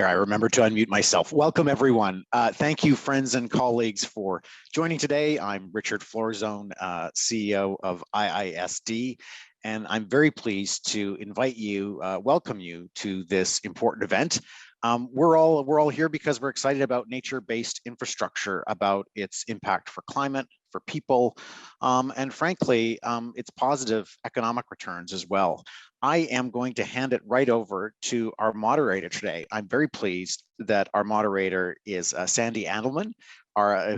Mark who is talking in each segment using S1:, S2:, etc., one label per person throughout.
S1: There, I remember to unmute myself. Welcome, everyone. Thank you, friends and colleagues, for joining today. I'm Richard Florzone, CEO of Iisd, and I'm very pleased to invite you, welcome you to this important event. We're all here because we're excited about nature-based infrastructure, about its impact for climate, for people, and frankly, its positive economic returns as well. I am going to hand it right over to our moderator today. I'm very pleased that our moderator is Sandy Andelman,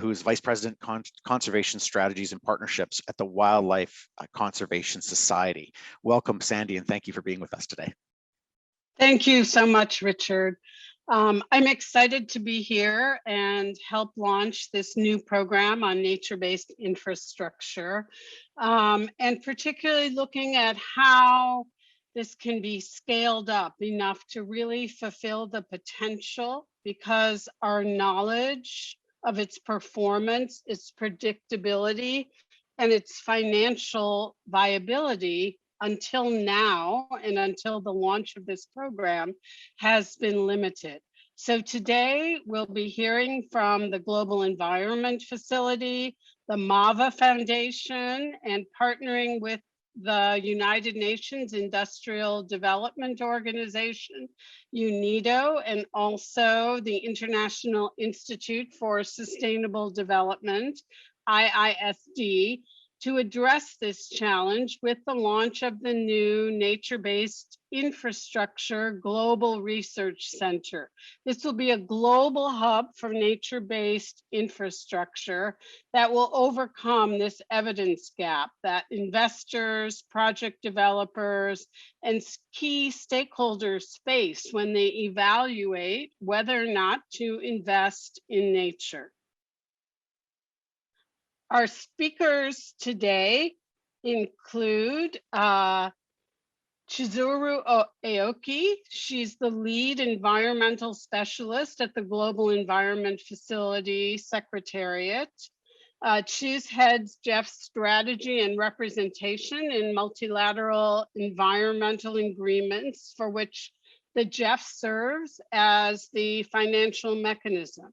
S1: who's Vice President Conservation Strategies and Partnerships at the Wildlife Conservation Society. Welcome, Sandy, and thank you for being with us today.
S2: Thank you so much, Richard. I'm excited to be here and help launch this new program on nature-based infrastructure, and particularly looking at how this can be scaled up enough to really fulfill the potential, because our knowledge of its performance, its predictability, and its financial viability until now and until the launch of this program has been limited. So today we'll be hearing from the Global Environment Facility, the MAVA Foundation, and partnering with the United Nations Industrial Development Organization, UNIDO, and also the International Institute for Sustainable Development, IISD, to address this challenge with the launch of the new Nature-Based Infrastructure Global Research Center. This will be a global hub for nature-based infrastructure that will overcome this evidence gap that investors, project developers, and key stakeholders face when they evaluate whether or not to invest in nature. Our speakers today include Chizuru Aoki. She's the lead environmental specialist at the Global Environment Facility Secretariat. Chiz heads Jeff's strategy and representation in multilateral environmental agreements, for which the Jeff serves as the financial mechanism.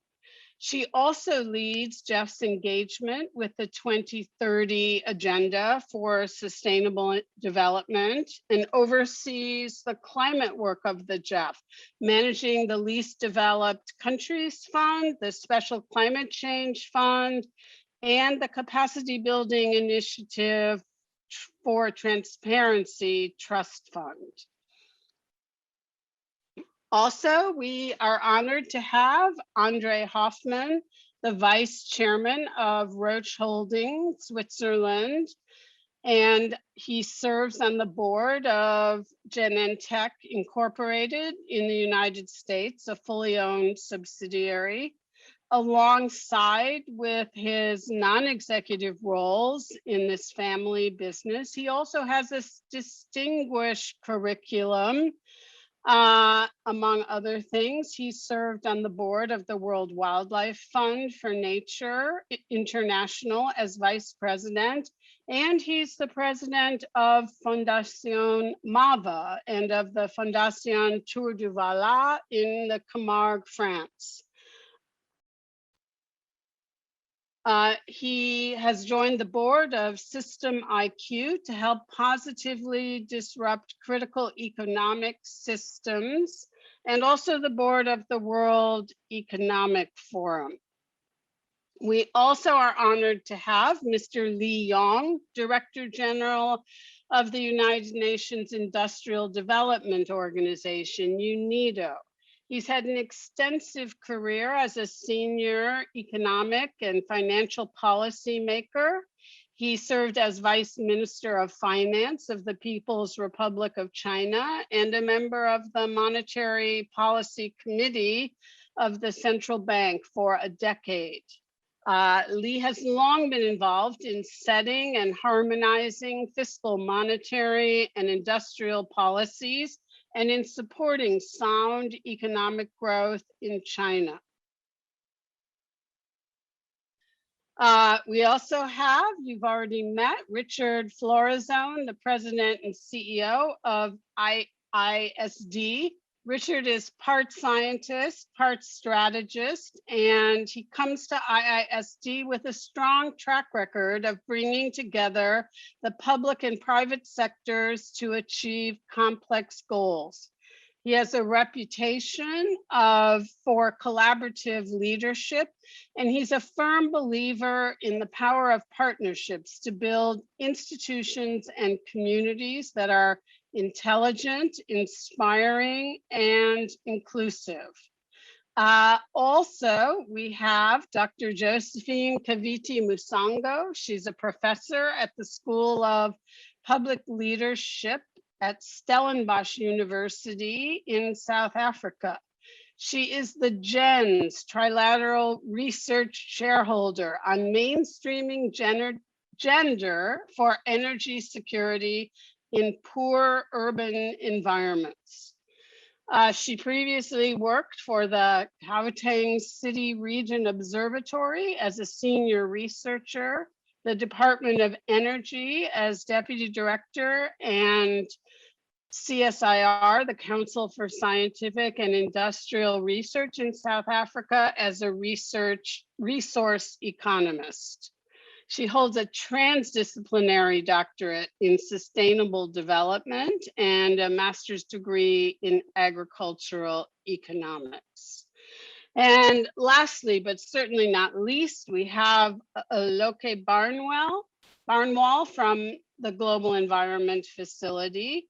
S2: She also leads Jeff's engagement with the 2030 Agenda for Sustainable Development and oversees the climate work of the Jeff, managing the Least Developed Countries Fund, the Special Climate Change Fund, and the Capacity Building Initiative for Transparency Trust Fund. Also, we are honored to have Andre Hoffman, the Vice Chairman of Roche Holding, Switzerland, and he serves on the board of Genentech Incorporated in the United States, a fully owned subsidiary. Alongside with his non-executive roles in this family business, he also has a distinguished curriculum. Among other things, he served on the board of the World Wildlife Fund for Nature International as vice president, and he's the president of Fondation MAVA and of the Fondation Tour du Vala in the Camargue, France. He has joined the board of System IQ to help positively disrupt critical economic systems, and also the board of the World Economic Forum. We also are honored to have Mr. Li Yong, Director General of the United Nations Industrial Development Organization, UNIDO. He's had an extensive career as a senior economic and financial policy maker. He served as Vice Minister of Finance of the People's Republic of China and a member of the Monetary Policy Committee of the Central Bank for a decade. Li has long been involved in setting and harmonizing fiscal, monetary, and industrial policies, and in supporting sound economic growth in China. We also have, you've already met, Richard Florzone, the president and CEO of Iisd, Richard is part scientist, part strategist, and he comes to IISD with a strong track record of bringing together the public and private sectors to achieve complex goals. He has a reputation for collaborative leadership, and he's a firm believer in the power of partnerships to build institutions and communities that are intelligent, inspiring, and inclusive. Also, we have Dr. Josephine Kaviti Musango. She's a professor at the School of Public Leadership at Stellenbosch University in South Africa. She is the GENS Trilateral Research Shareholder on mainstreaming gender for energy security in poor urban environments. She previously worked for the Gauteng City Region Observatory as a senior researcher, the Department of Energy as Deputy Director, and CSIR, the Council for Scientific and Industrial Research in South Africa, as a resource economist. She holds a transdisciplinary doctorate in sustainable development and a master's degree in agricultural economics. And lastly, but certainly not least, we have Loke Barnwell from the Global Environment Facility.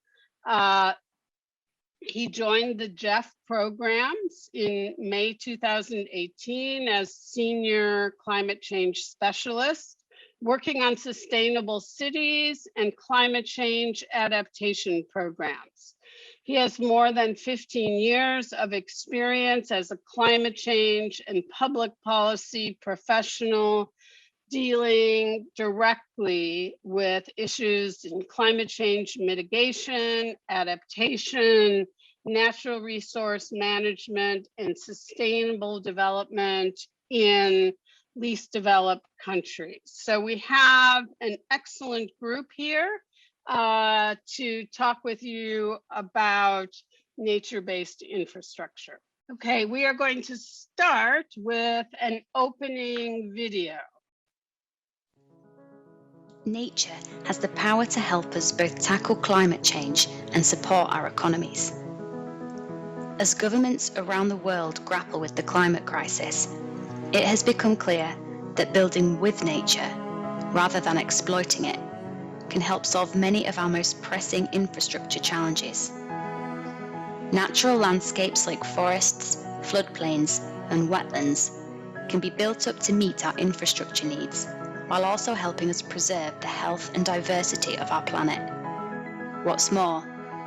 S2: He joined the GEF programs in May 2018 as Senior Climate Change Specialist, working on sustainable cities and climate change adaptation programs. He has more than 15 years of experience as a climate change and public policy professional, dealing directly with issues in climate change mitigation, adaptation, natural resource management, and sustainable development in least developed countries. So we have an excellent group here to talk with you about nature-based infrastructure. Okay, we are going to start with an opening video.
S3: Nature has the power to help us both tackle climate change and support our economies. As governments around the world grapple with the climate crisis, it has become clear that building with nature, rather than exploiting it, can help solve many of our most pressing infrastructure challenges. Natural landscapes like forests, floodplains, and wetlands can be built up to meet our infrastructure needs, while also helping us preserve the health and diversity of our planet. What's more,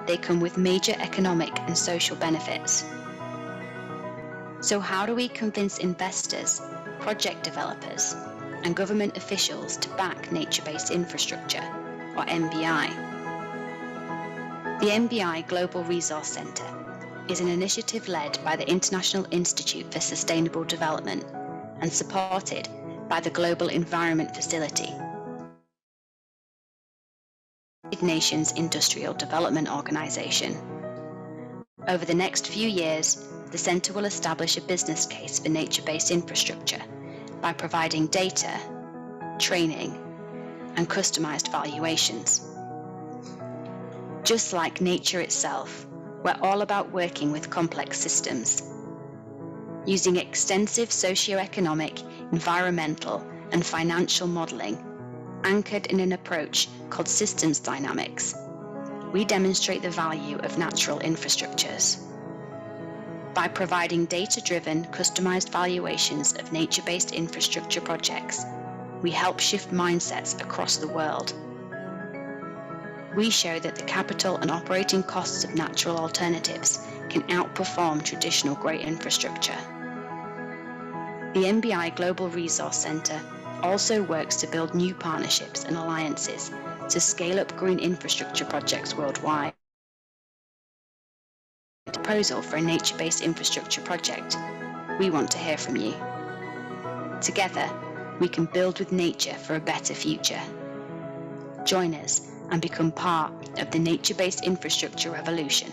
S3: they come with major economic and social benefits. So how do we convince investors, project developers, and government officials to back nature-based infrastructure, or NBI? The NBI Global Resource Centre is an initiative led by the International Institute for Sustainable Development and supported by the Global Environment Facility, United Nations Industrial Development Organization. Over the next few years, the Centre will establish a business case for nature-based infrastructure by providing data, training, and customized valuations. Just like nature itself, we're all about working with complex systems. Using extensive socioeconomic, environmental, and financial modeling, anchored in an approach called systems dynamics, we demonstrate the value of natural infrastructures. By providing data-driven, customized valuations of nature-based infrastructure projects, we help shift mindsets across the world. We show that the capital and operating costs of natural alternatives can outperform traditional grey infrastructure. The NBI Global Resource Centre also works to build new partnerships and alliances to scale up green infrastructure projects worldwide. Proposal for a nature-based infrastructure project, we want to hear from you. Together, we can build with nature for a better future. Join us and become part of the nature-based infrastructure revolution.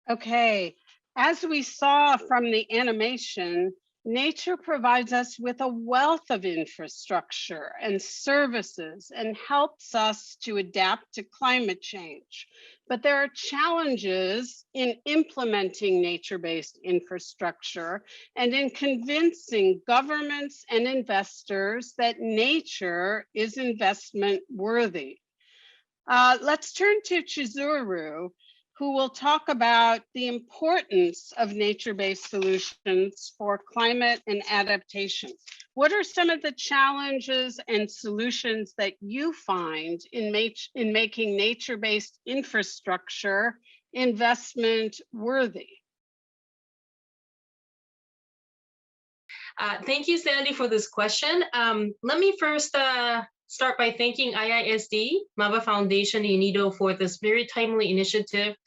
S2: Okay, as we saw from the animation, nature provides us with a wealth of infrastructure and services and helps us to adapt to climate change. But there are challenges in implementing nature-based infrastructure and in convincing governments and investors that nature is investment worthy. Let's turn to Chizuru, who will talk about the importance of nature-based solutions for climate and adaptation. What are some of the challenges and solutions that you find in making nature-based infrastructure investment worthy?
S4: Thank you, Sandy, for this question. Let me first start by thanking Iisd, MAVA Foundation, UNIDO for this very timely initiative,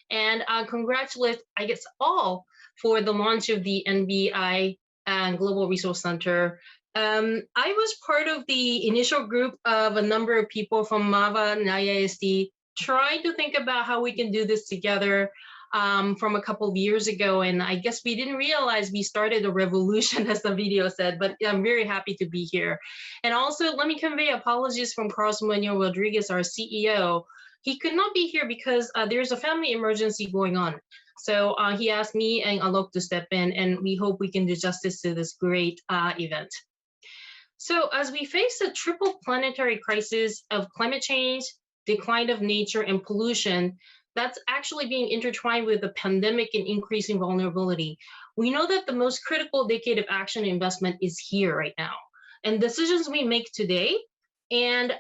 S4: and congratulate, I guess, all for the launch of the NBI and Global Resource Center. I was part of the initial group of a number of people from MAVA and Iisd trying to think about how we can do this together from a couple of years ago. And I guess we didn't realize we started a revolution, as the video said, but I'm very happy to be here. And also, let me convey apologies from Carlos Munoz Rodriguez, our CEO. He could not be here because there's a family emergency going on. So he asked me and Alok to step in, and we hope we can do justice to this great event. So as we face a triple planetary crisis of climate change, decline of nature, and pollution, that's actually being intertwined with the pandemic and increasing vulnerability. We know that the most critical decade of action investment is here right now. And decisions we make today and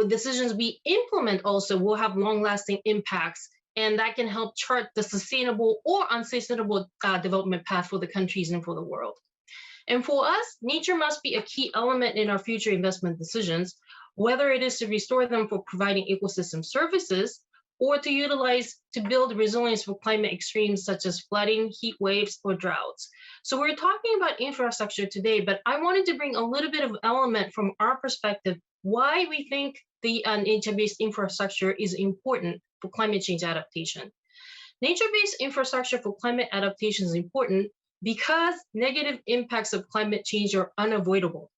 S4: decisions we implement also will have long-lasting impacts, and that can help chart the sustainable or unsustainable development path for the countries and for the world. And for us, nature must be a key element in our future investment decisions, whether it is to restore them for providing ecosystem services or to utilize to build resilience for climate extremes such as flooding, heat waves, or droughts. So we're talking about infrastructure today, but I wanted to bring a little bit of element from our perspective why we think the nature-based infrastructure is important for climate change adaptation. Nature-based infrastructure for climate adaptation is important because negative impacts of climate change are unavoidable.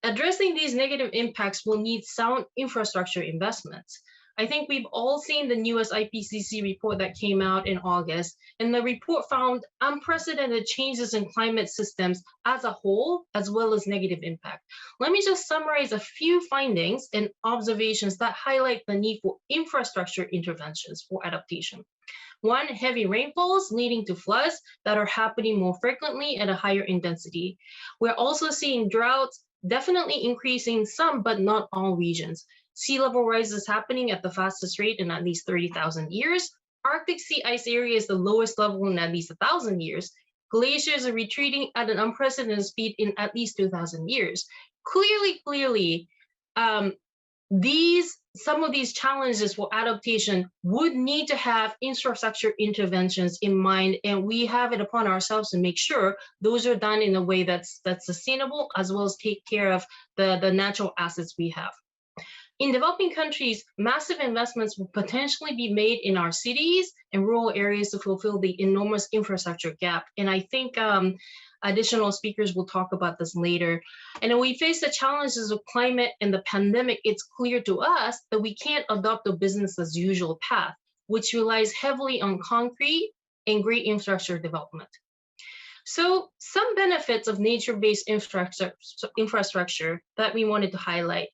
S4: Addressing these negative impacts will need sound infrastructure investments. I think we've all seen the newest IPCC report that came out in August, and the report found unprecedented changes in climate systems as a whole, as well as negative impact. Let me just summarize a few findings and observations that highlight the need for infrastructure interventions for adaptation. One, heavy rainfalls leading to floods that are happening more frequently at a higher intensity. We're also seeing droughts definitely increasing some, but not all regions. Sea level rise is happening at the fastest rate in at least 30,000 years. Arctic sea ice area is the lowest level in at least 1,000 years. Glaciers are retreating at an unprecedented speed in at least 2,000 years. Clearly, some of these challenges for adaptation would need to have infrastructure interventions in mind, and we have it upon ourselves to make sure those are done in a way that's sustainable, as well as take care of the natural assets we have. In developing countries, massive investments will potentially be made in our cities and rural areas to fulfill the enormous infrastructure gap. And I think additional speakers will talk about this later. And when we face the challenges of climate and the pandemic, it's clear to us that we can't adopt a business as usual path, which relies heavily on concrete and great infrastructure development. So some benefits of nature-based infrastructure that we wanted to highlight.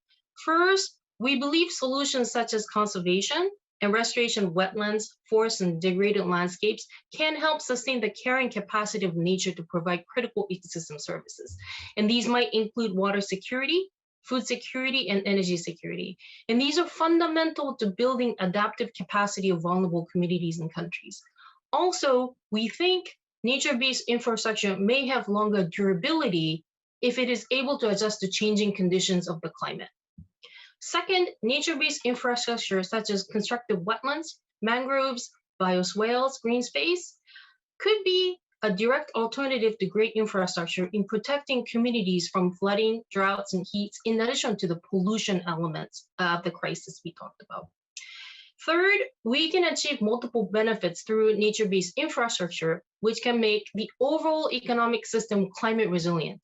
S4: First, we believe solutions such as conservation and restoration of wetlands, forests, and degraded landscapes can help sustain the carrying capacity of nature to provide critical ecosystem services. And these might include water security, food security, and energy security. And these are fundamental to building adaptive capacity of vulnerable communities and countries. Also, we think nature-based infrastructure may have longer durability if it is able to adjust to changing conditions of the climate. Second, nature-based infrastructure such as constructive wetlands, mangroves, bioswales, green space could be a direct alternative to great infrastructure in protecting communities from flooding, droughts, and heats, in addition to the pollution elements of the crisis we talked about. Third, we can achieve multiple benefits through nature-based infrastructure, which can make the overall economic system climate resilient.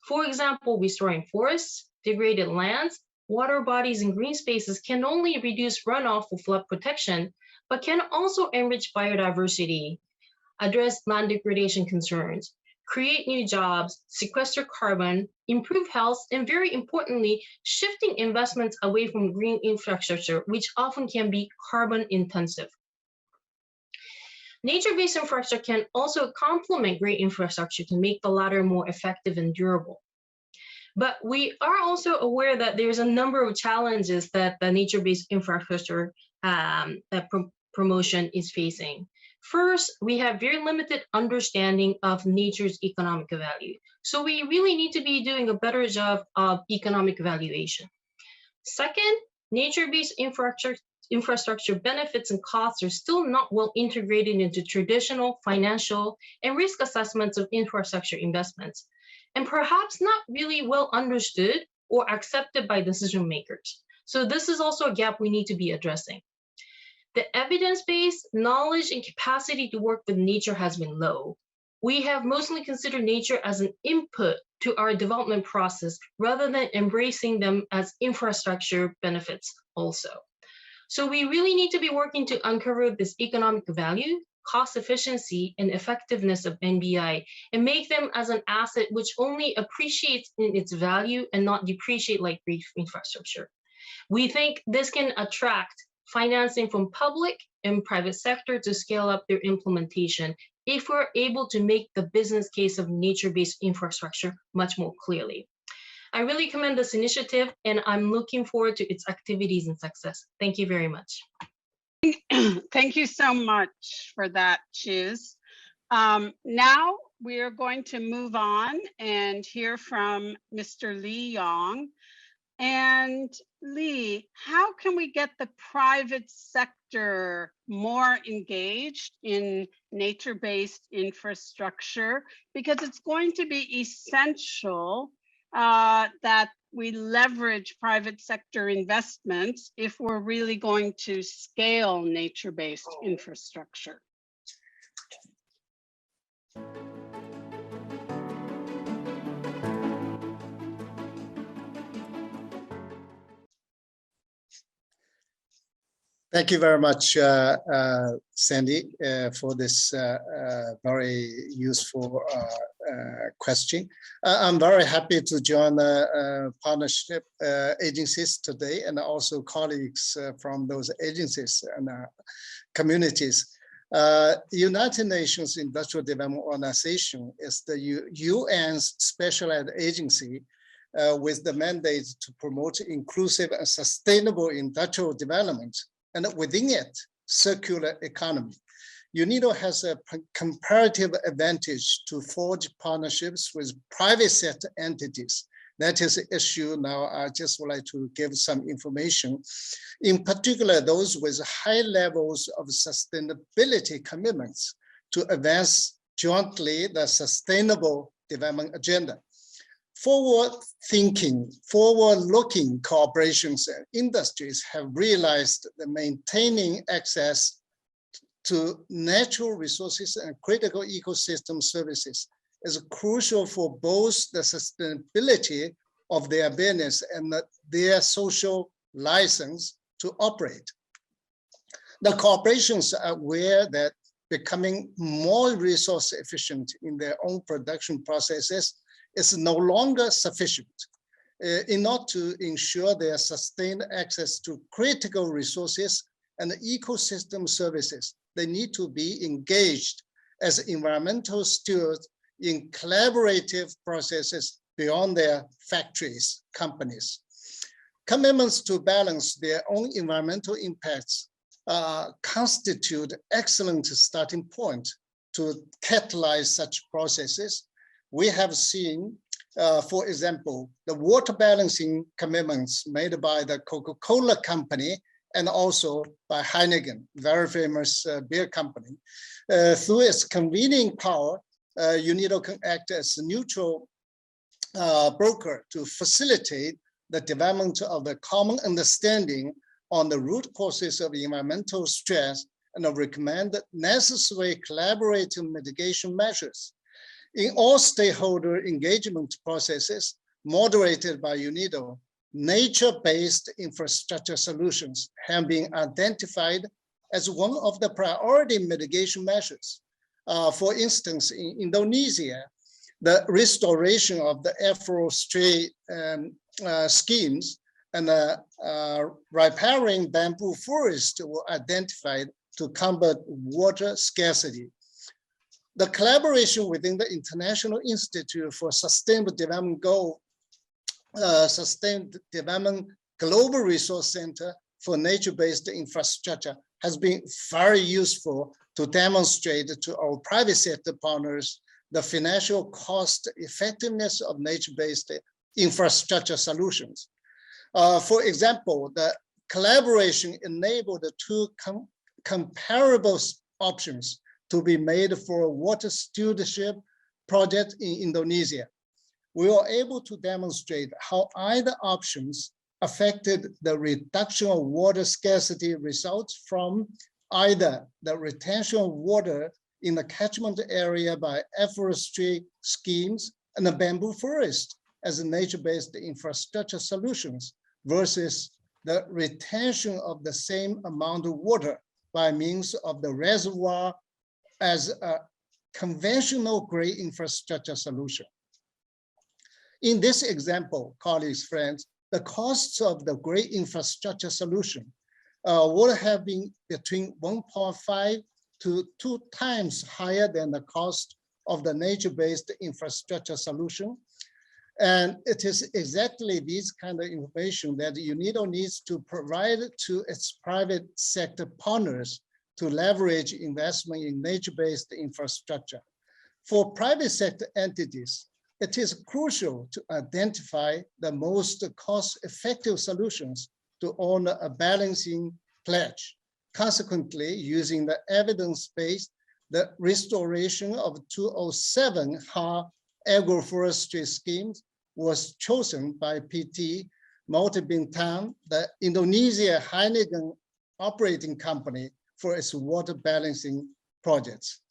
S4: For example, restoring forests, degraded lands, water bodies, and green spaces can not only reduce runoff for flood protection, but can also enrich biodiversity, address land degradation concerns, create new jobs, sequester carbon, improve health, and very importantly, shifting investments away from green infrastructure, which often can be carbon intensive. Nature-based infrastructure can also complement green infrastructure to make the latter more effective and durable. But we are also aware that there's a number of challenges that the nature-based infrastructure promotion is facing. First, we have very limited understanding of nature's economic value. So we really need to be doing a better job of economic valuation. Second, nature-based infrastructure benefits and costs are still not well integrated into traditional financial and risk assessments of infrastructure investments, and perhaps not really well understood or accepted by decision makers. So this is also a gap we need to be addressing. The evidence-based knowledge and capacity to work with nature has been low. We have mostly considered nature as an input to our development process rather than embracing them as infrastructure benefits also. So we really need to be working to uncover this economic value, cost efficiency, and effectiveness of NBI and make them as an asset which only appreciates in its value and not depreciate like green infrastructure. We think this can attract financing from public and private sector to scale up their implementation if we're able to make the business case of nature-based infrastructure much more clearly. I really commend this initiative and I'm looking forward to its activities and success. Thank you very much.
S2: Thank you so much for that, Chiz. Now we are going to move on and hear from Mr. Lee Yong. And Lee, how can we get the private sector more engaged in nature-based infrastructure? Because it's going to be essential that we leverage private sector investments if we're really going to scale nature-based infrastructure.
S5: Thank you very much, Sandy, for this very useful question. I'm very happy to join the partnership agencies today and also colleagues from those agencies and communities. United Nations Industrial Development Organization is the UN's specialized agency with the mandate to promote inclusive and sustainable industrial development, and within it, circular economy. UNIDO has a comparative advantage to forge partnerships with private sector entities. That is an issue now. I just would like to give some information. In particular, those with high levels of sustainability commitments to advance jointly the sustainable development agenda. Forward-thinking, forward-looking corporations and industries have realized that maintaining access to natural resources and critical ecosystem services is crucial for both the sustainability of their business and their social license to operate. The corporations are aware that becoming more resource efficient in their own production processes is no longer sufficient. In order to ensure their sustained access to critical resources and ecosystem services, they need to be engaged as environmental stewards in collaborative processes beyond their factories, companies. Commitments to balance their own environmental impacts constitute excellent starting point to catalyze such processes. We have seen, for example, the water balancing commitments made by the Coca-Cola company and also by Heineken, very famous beer company. Through its convening power, UNIDO can act as a neutral broker to facilitate the development of the common understanding on the root causes of environmental stress and recommend necessary collaborative mitigation measures. In all stakeholder engagement processes moderated by UNIDO, nature-based infrastructure solutions have been identified as one of the priority mitigation measures. For instance, in Indonesia, the restoration of the afforestry schemes and riparian bamboo forests were identified to combat water scarcity. The collaboration within the International Institute for Sustainable Development Global Resource Center for Nature-Based Infrastructure has been very useful to demonstrate to our private sector partners the financial cost effectiveness of nature-based infrastructure solutions. For example, the collaboration enabled two comparable options to be made for a water stewardship project in Indonesia. We were able to demonstrate how either options affected the reduction of water scarcity results from either the retention of water in the catchment area by afforestry schemes and the bamboo forest as nature-based infrastructure solutions versus the retention of the same amount of water by means of the reservoir as a conventional gray infrastructure solution. In this example, colleagues, friends, the costs of the gray infrastructure solution would have been between 1.5 to 2 times higher than the cost of the nature-based infrastructure solution. And it is exactly this kind of information that UNIDO needs to provide to its private sector partners to leverage investment in nature-based infrastructure. For private sector entities, it is crucial to identify the most cost-effective solutions to honor a balancing pledge. Consequently, using the evidence-based, the restoration of 207 ha agroforestry schemes was chosen by PT Multibintang, the Indonesia Heineken operating company, for its water balancing projects.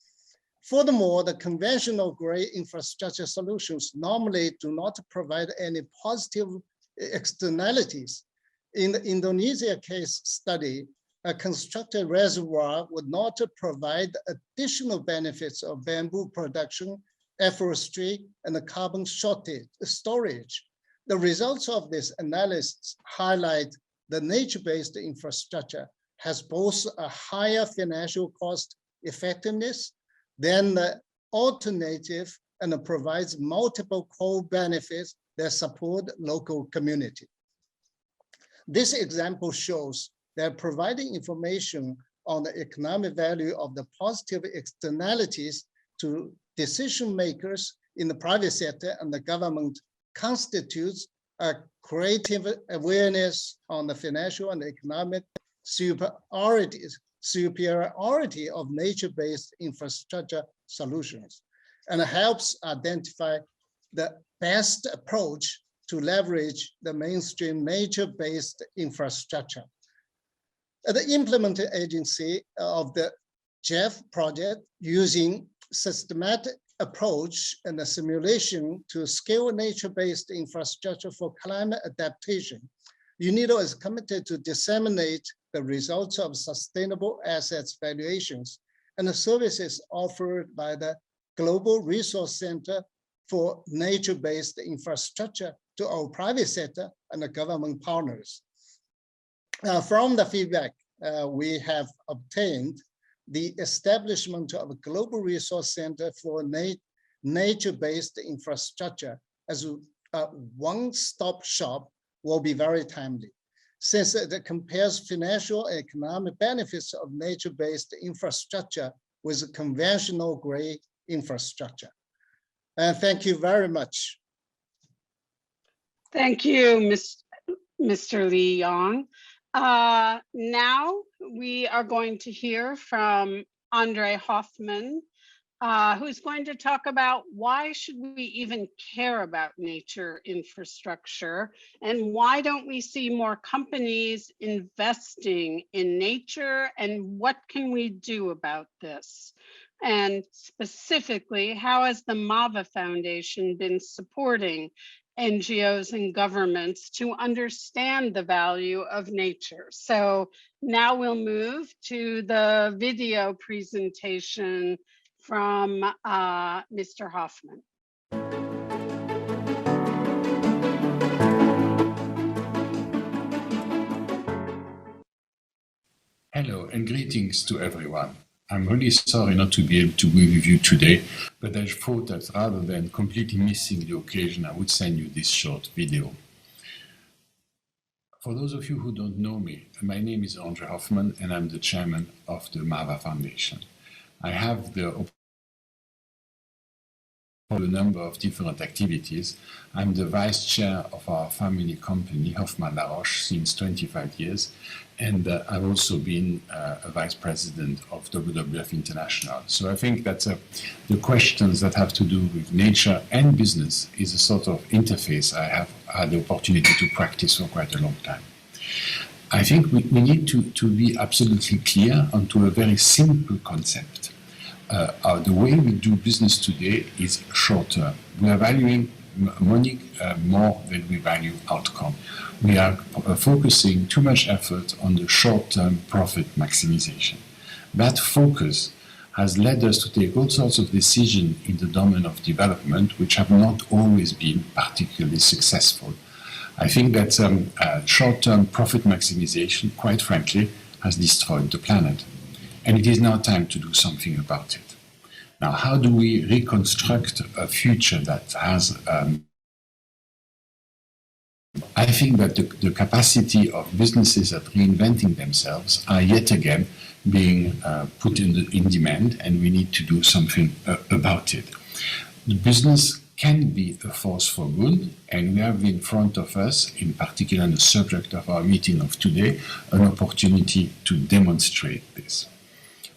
S5: Furthermore, the conventional gray infrastructure solutions normally do not provide any positive externalities. In the Indonesia case study, a constructed reservoir would not provide additional benefits of bamboo production, afforestry, and the carbon storage. The results of this analysis highlight the nature-based infrastructure has both a higher financial cost effectiveness than the alternative and provides multiple co-benefits that support local community. This example shows that providing information on the economic value of the positive externalities to decision makers in the private sector and the government constitutes a creative awareness on the financial and economic superiority of nature-based infrastructure solutions, and helps identify the best approach to leverage the mainstream nature-based infrastructure. The implementing agency of the JEF project, using systematic approach and a simulation to scale nature-based infrastructure for climate adaptation, UNIDO is committed to disseminate the results of sustainable assets valuations and the services offered by the Global Resource Center for Nature-Based Infrastructure to our private sector and the government partners. From the feedback we have obtained, the establishment of a Global Resource Center for Nature-Based Infrastructure as a one-stop shop will be very timely, since it compares financial and economic benefits of nature-based infrastructure with conventional gray infrastructure. And thank you very much.
S2: Thank you, Mr. Lee Yong. Now we are going to hear from Andre Hoffman, who's going to talk about why should we even care about nature infrastructure, and why don't we see more companies investing in nature, and what can we do about this? And specifically, how has the MAVA Foundation been supporting NGOs and governments to understand the value of nature? So now we'll move to the video presentation from Mr. Hoffman.
S6: Hello and greetings to everyone. I'm really sorry not to be able to be with you today, but I thought that rather than completely missing the occasion, I would send you this short video. For those of you who don't know me, my name is André Hoffman and I'm the chairman of the MAVA Foundation. I have the a number of different activities. I'm the vice chair of our family company, Hoffman La Roche, since 25 years, and I've also been a vice president of WWF International. So I think that the questions that have to do with nature and business is a sort of interface I have had the opportunity to practice for quite a long time. I think we need to be absolutely clear onto a very simple concept. The way we do business today is short-term. We are valuing money more than we value outcome. We are focusing too much effort on the short-term profit maximization. That focus has led us to take all sorts of decisions in the domain of development which have not always been particularly successful. I think that short-term profit maximization, quite frankly, has destroyed the planet. And it is now time to do something about it. Now, how do we reconstruct a future that has... I think that the capacity of businesses at reinventing themselves are yet again being put in demand, and we need to do something about it. The business can be a force for good, and we have in front of us, in particular the subject of our meeting of today, an opportunity to demonstrate this.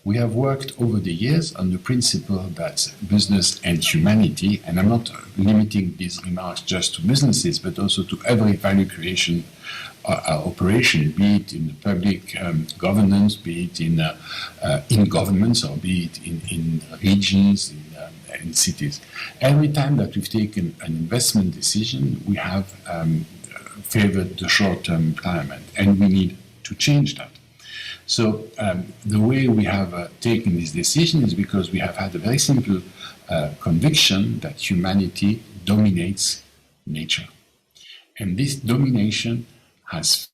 S6: We have worked over the years on the principle that business and humanity, and I'm not limiting these remarks just to businesses, but also to every value creation operation, be it in the public governance, be it in governments, or be it in regions, in cities. Every time that we've taken an investment decision, we have favored the short-term requirement, and we need to change that. So the way we have taken this decision is because we have had a very simple conviction that humanity dominates nature. And this domination has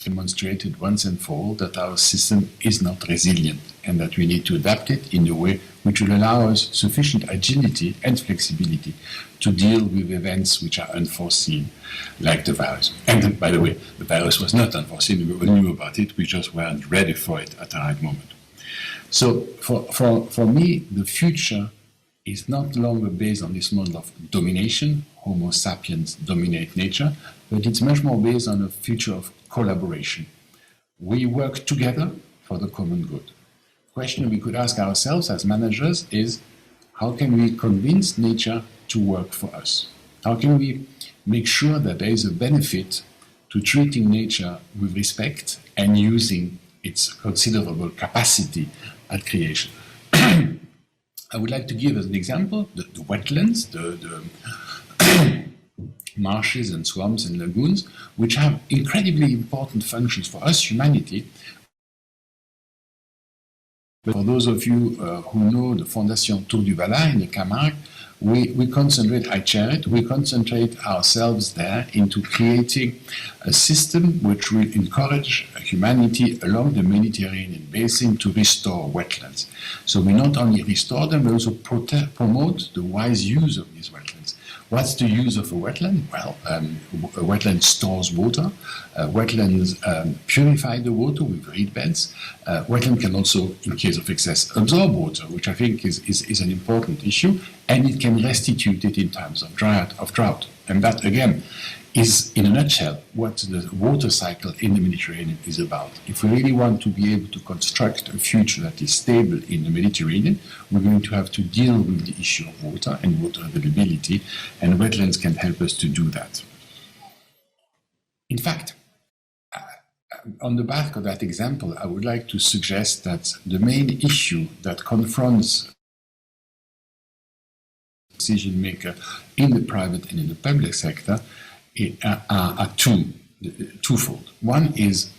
S6: demonstrated once and for all that our system is not resilient and that we need to adapt it in a way which will allow us sufficient agility and flexibility to deal with events which are unforeseen, like the virus. And by the way, the virus was not unforeseen, we all knew about it, we just weren't ready for it at the right moment. So for me, the future is not longer based on this model of domination, Homo sapiens dominate nature, but it's much more based on a future of collaboration. We work together for the common good. The question we could ask ourselves as managers is, how can we convince nature to work for us? How can we make sure that there is a benefit to treating nature with respect and using its considerable capacity at creation? I would like to give as an example the wetlands, the marshes and swamps and lagoons, which have incredibly important functions for us, humanity. For those of you who know the Fondation Tour du Valais in the Camargue, we concentrate, I chair it, we concentrate ourselves there into creating a system which will encourage humanity along the Mediterranean basin to restore wetlands. So we not only restore them, we also promote the wise use of these wetlands. What's the use of a wetland? Well, a wetland stores water. Wetlands purify the water with reed beds. Wetland can also, in case of excess, absorb water, which I think is an important issue, and it can restitute it in times of drought. And that, again, is, in a nutshell, what the water cycle in the Mediterranean is about. If we really want to be able to construct a future that is stable in the Mediterranean, we're going to have to deal with the issue of water and water availability, and wetlands can help us to do that. In fact, on the back of that example, I would like to suggest that the main issue that confronts decision maker in the private and in the public sector are twofold. One is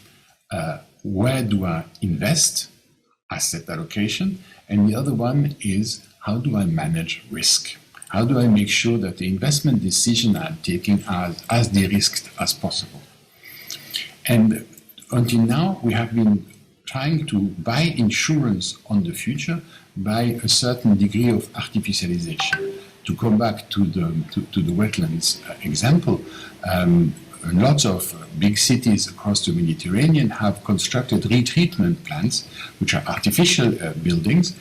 S6: where do I invest, asset allocation, and the other one is how do I manage risk? How do I make sure that the investment decision I'm taking are as de-risked as possible? And until now, we have been trying to buy insurance on the future by a certain degree of artificialization. To come back to the wetlands example, lots of big cities across the Mediterranean have constructed retreatment plants, which are artificial buildings,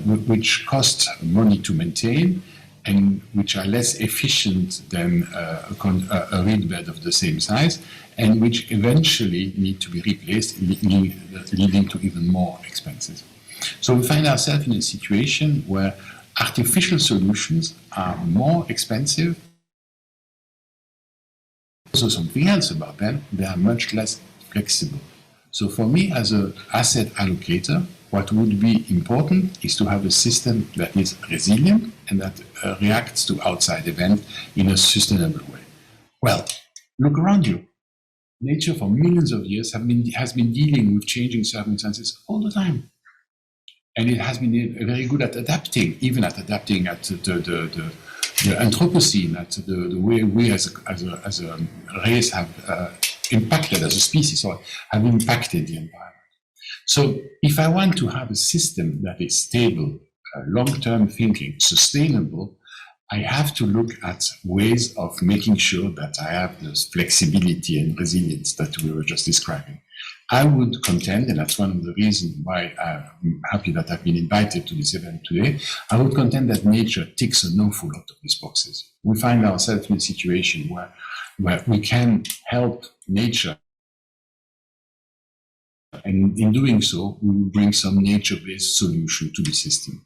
S6: which cost money to maintain and which are less efficient than a reed bed of the same size, and which eventually need to be replaced, leading to even more expenses. So we find ourselves in a situation where artificial solutions are more expensive. Also, something else about them, they are much less flexible. So for me, as an asset allocator, what would be important is to have a system that is resilient and that reacts to outside events in a sustainable way. Well, look around you. Nature for millions of years has been dealing with changing circumstances all the time. And it has been very good at adapting, even at adapting at the Anthropocene, at the way we as a race have impacted, as a species, or have impacted the environment. So if I want to have a system that is stable, long-term thinking, sustainable, I have to look at ways of making sure that I have this flexibility and resilience that we were just describing. I would contend, and that's one of the reasons why I'm happy that I've been invited to this event today, I would contend that nature ticks an awful lot of these boxes. We find ourselves in a situation where we can help nature, and in doing so, we will bring some nature-based solution to the system.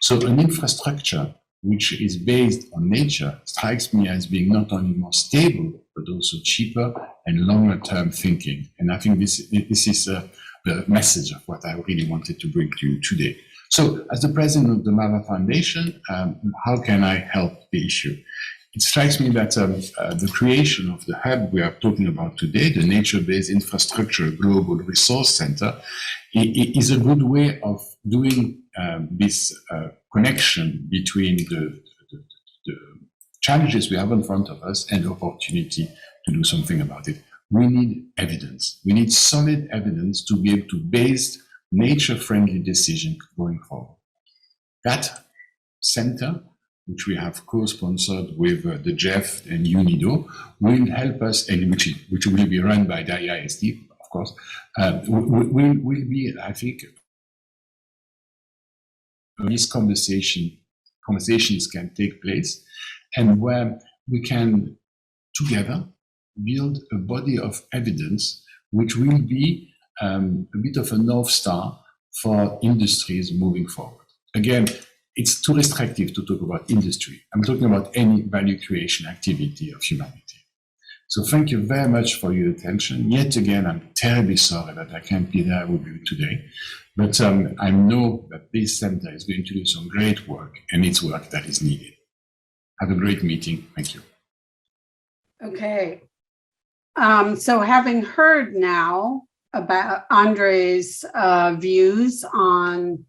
S6: So an infrastructure which is based on nature strikes me as being not only more stable, but also cheaper and longer-term thinking. And I think this is the message of what I really wanted to bring to you today. So as the president of the MAVA Foundation, how can I help the issue? It strikes me that the creation of the hub we are talking about today, the Nature-Based Infrastructure Global Resource Center, is a good way of doing this connection between the challenges we have in front of us and the opportunity to do something about it. We need evidence. We need solid evidence to be able to base nature-friendly decisions going forward. That center, which we have co-sponsored with the Jeff and UNIDO, will help us, and which will be run by the Iisd, of course, will be, I think, these conversations can take place, and where we can together build a body of evidence which will be a bit of a North Star for industries moving forward. Again, it's too restrictive to talk about industry. I'm talking about any value creation activity of humanity. So thank you very much for your attention. Yet again, I'm terribly sorry that I can't be there with you today, but I know that this center is going to do some great work, and it's work that is needed. Have a great meeting. Thank you.
S2: Okay. So having heard now about Andre's views on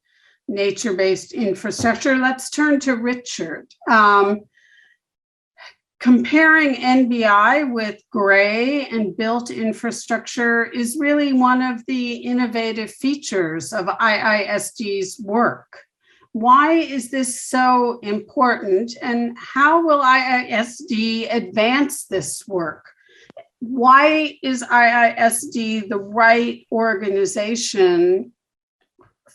S2: nature-based infrastructure, let's turn to Richard. Comparing NBI with gray and built infrastructure is really one of the innovative features of IISD's work. Why is this so important, and how will IISD advance this work? Why is IISD the right organization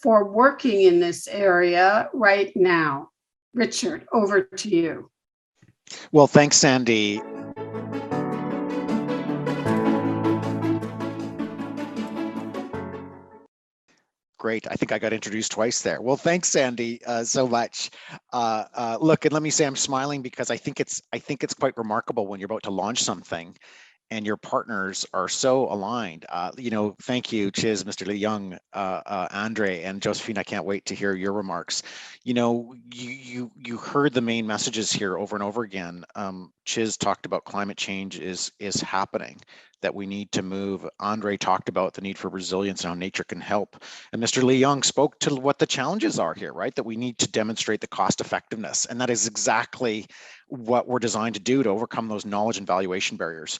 S2: for working in this area right now? Richard, over to you.
S1: Well, thanks, Sandy. Great. I think I got introduced twice there. Well, thanks, Sandy, so much. Look, and let me say I'm smiling because I think it's quite remarkable when you're about to launch something and your partners are so aligned. Thank you, Chiz, Mr. Lee Young, Andre, and Josephine. I can't wait to hear your remarks. You heard the main messages here over and over again. Chiz talked about climate change is happening, that we need to move. Andre talked about the need for resilience and how nature can help. And Mr. Lee Young spoke to what the challenges are here, right? That we need to demonstrate the cost effectiveness. And that is exactly what we're designed to do to overcome those knowledge and valuation barriers.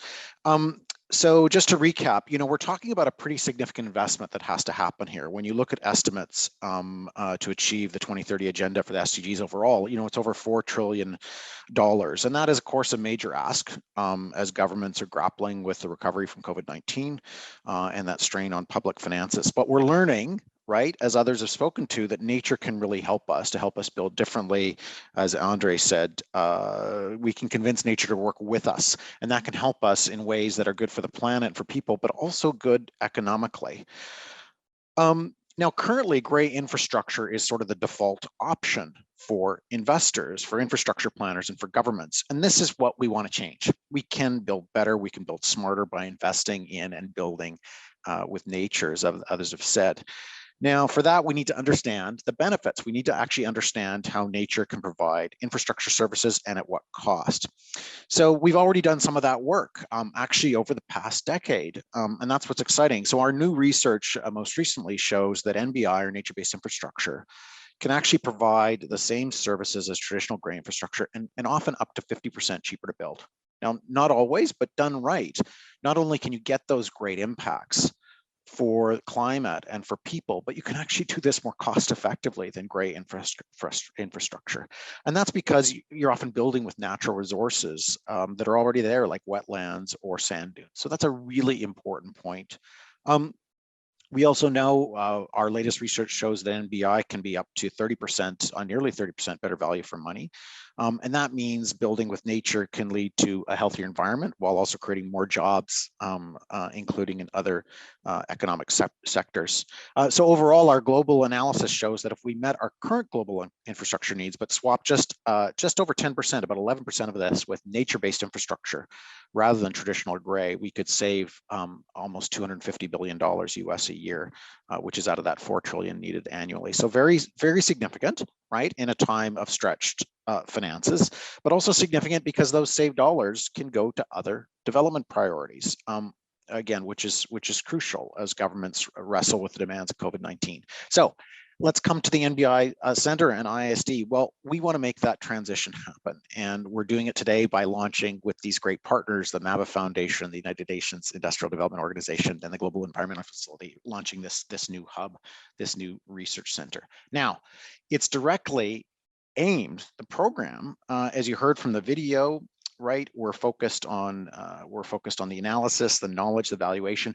S1: So just to recap, we're talking about a pretty significant investment that has to happen here. When you look at estimates to achieve the 2030 agenda for the SDGs overall, it's over $4 trillion. And that is, of course, a major ask as governments are grappling with the recovery from COVID-19 and that strain on public finances. But we're learning, right, as others have spoken to, that nature can really help us build differently. As Andre said, we can convince nature to work with us, and that can help us in ways that are good for the planet, for people, but also good economically. Now, currently, gray infrastructure is sort of the default option for investors, for infrastructure planners, and for governments. And this is what we want to change. We can build better, we can build smarter by investing in and building with nature, as others have said. Now, for that, we need to understand the benefits. We need to actually understand how nature can provide infrastructure services and at what cost. So we've already done some of that work actually over the past decade, and that's what's exciting. So our new research most recently shows that NBI, or nature-based infrastructure, can actually provide the same services as traditional gray infrastructure and often up to 50% cheaper to build. Now, not always, but done right, not only can you get those great impacts for climate and for people, but you can actually do this more cost effectively than gray infrastructure. And that's because you're often building with natural resources that are already there, like wetlands or sand dunes. So that's a really important point. We also know our latest research shows that NBI can be up to 30%, nearly 30% better value for money. And that means building with nature can lead to a healthier environment while also creating more jobs, including in other economic sectors. So overall, our global analysis shows that if we met our current global infrastructure needs, but swap just over 10%, about 11% of this with nature-based infrastructure rather than traditional gray, we could save almost $250 billion US a year, which is out of that 4 trillion needed annually. So very, very significant, right, in a time of stretched finances, but also significant because those saved dollars can go to other development priorities. Again, which is crucial as governments wrestle with the demands of COVID-19. So let's come to the NBI Center and Iisd. Well, we want to make that transition happen, and we're doing it today by launching with these great partners, the MAVA Foundation, the United Nations Industrial Development Organization, and the Global Environmental Facility, launching this new hub, this new research center. Now, it's directly aimed, the program, as you heard from the video, right? We're focused on the analysis, the knowledge, the valuation.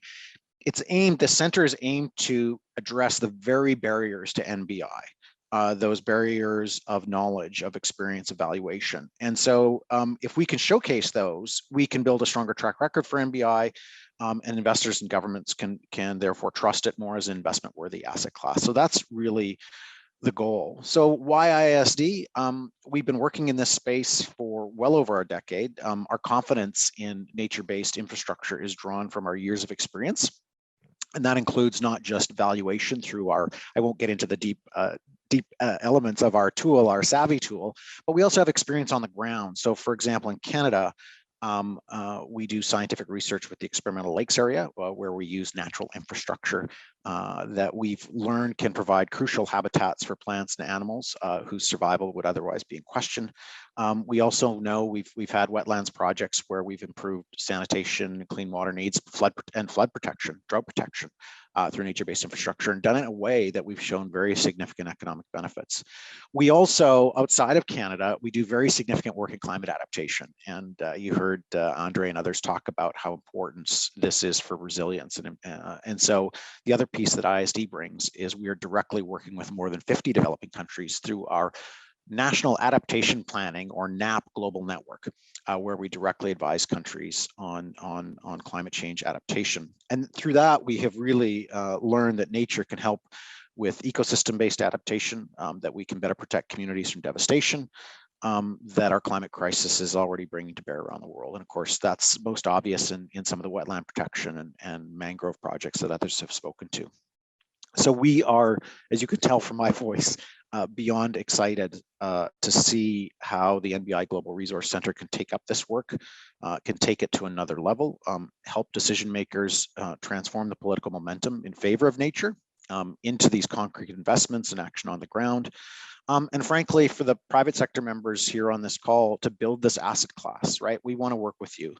S1: The center is aimed to address the very barriers to NBI, those barriers of knowledge, of experience, evaluation. And so if we can showcase those, we can build a stronger track record for NBI, and investors and governments can therefore trust it more as an investment worthy asset class. So that's really the goal. So why Iisd? We've been working in this space for well over a decade. Our confidence in nature-based infrastructure is drawn from our years of experience. And that includes not just valuation through I won't get into the deep elements of our tool, our Savvy tool, but we also have experience on the ground. So for example, in Canada, we do scientific research with the experimental lakes area, where we use natural infrastructure that we've learned can provide crucial habitats for plants and animals whose survival would otherwise be in question. We also know we've had wetlands projects where we've improved sanitation, clean water needs, flood protection, drought protection through nature-based infrastructure, and done it in a way that we've shown very significant economic benefits. We also, outside of Canada, we do very significant work in climate adaptation. And you heard Andre and others talk about how important this is for resilience. And so the other piece that Iisd brings is we are directly working with more than 50 developing countries through our National Adaptation Planning, or NAP, global network, where we directly advise countries on climate change adaptation. And through that, we have really learned that nature can help with ecosystem-based adaptation, that we can better protect communities from devastation, that our climate crisis is already bringing to bear around the world. And of course, that's most obvious in some of the wetland protection and mangrove projects that others have spoken to. So we are, as you could tell from my voice, beyond excited to see how the NBI Global Resource Center can take up this work, can take it to another level, help decision makers transform the political momentum in favor of nature into these concrete investments and action on the ground. And frankly, for the private sector members here on this call to build this asset class, right? We want to work with you.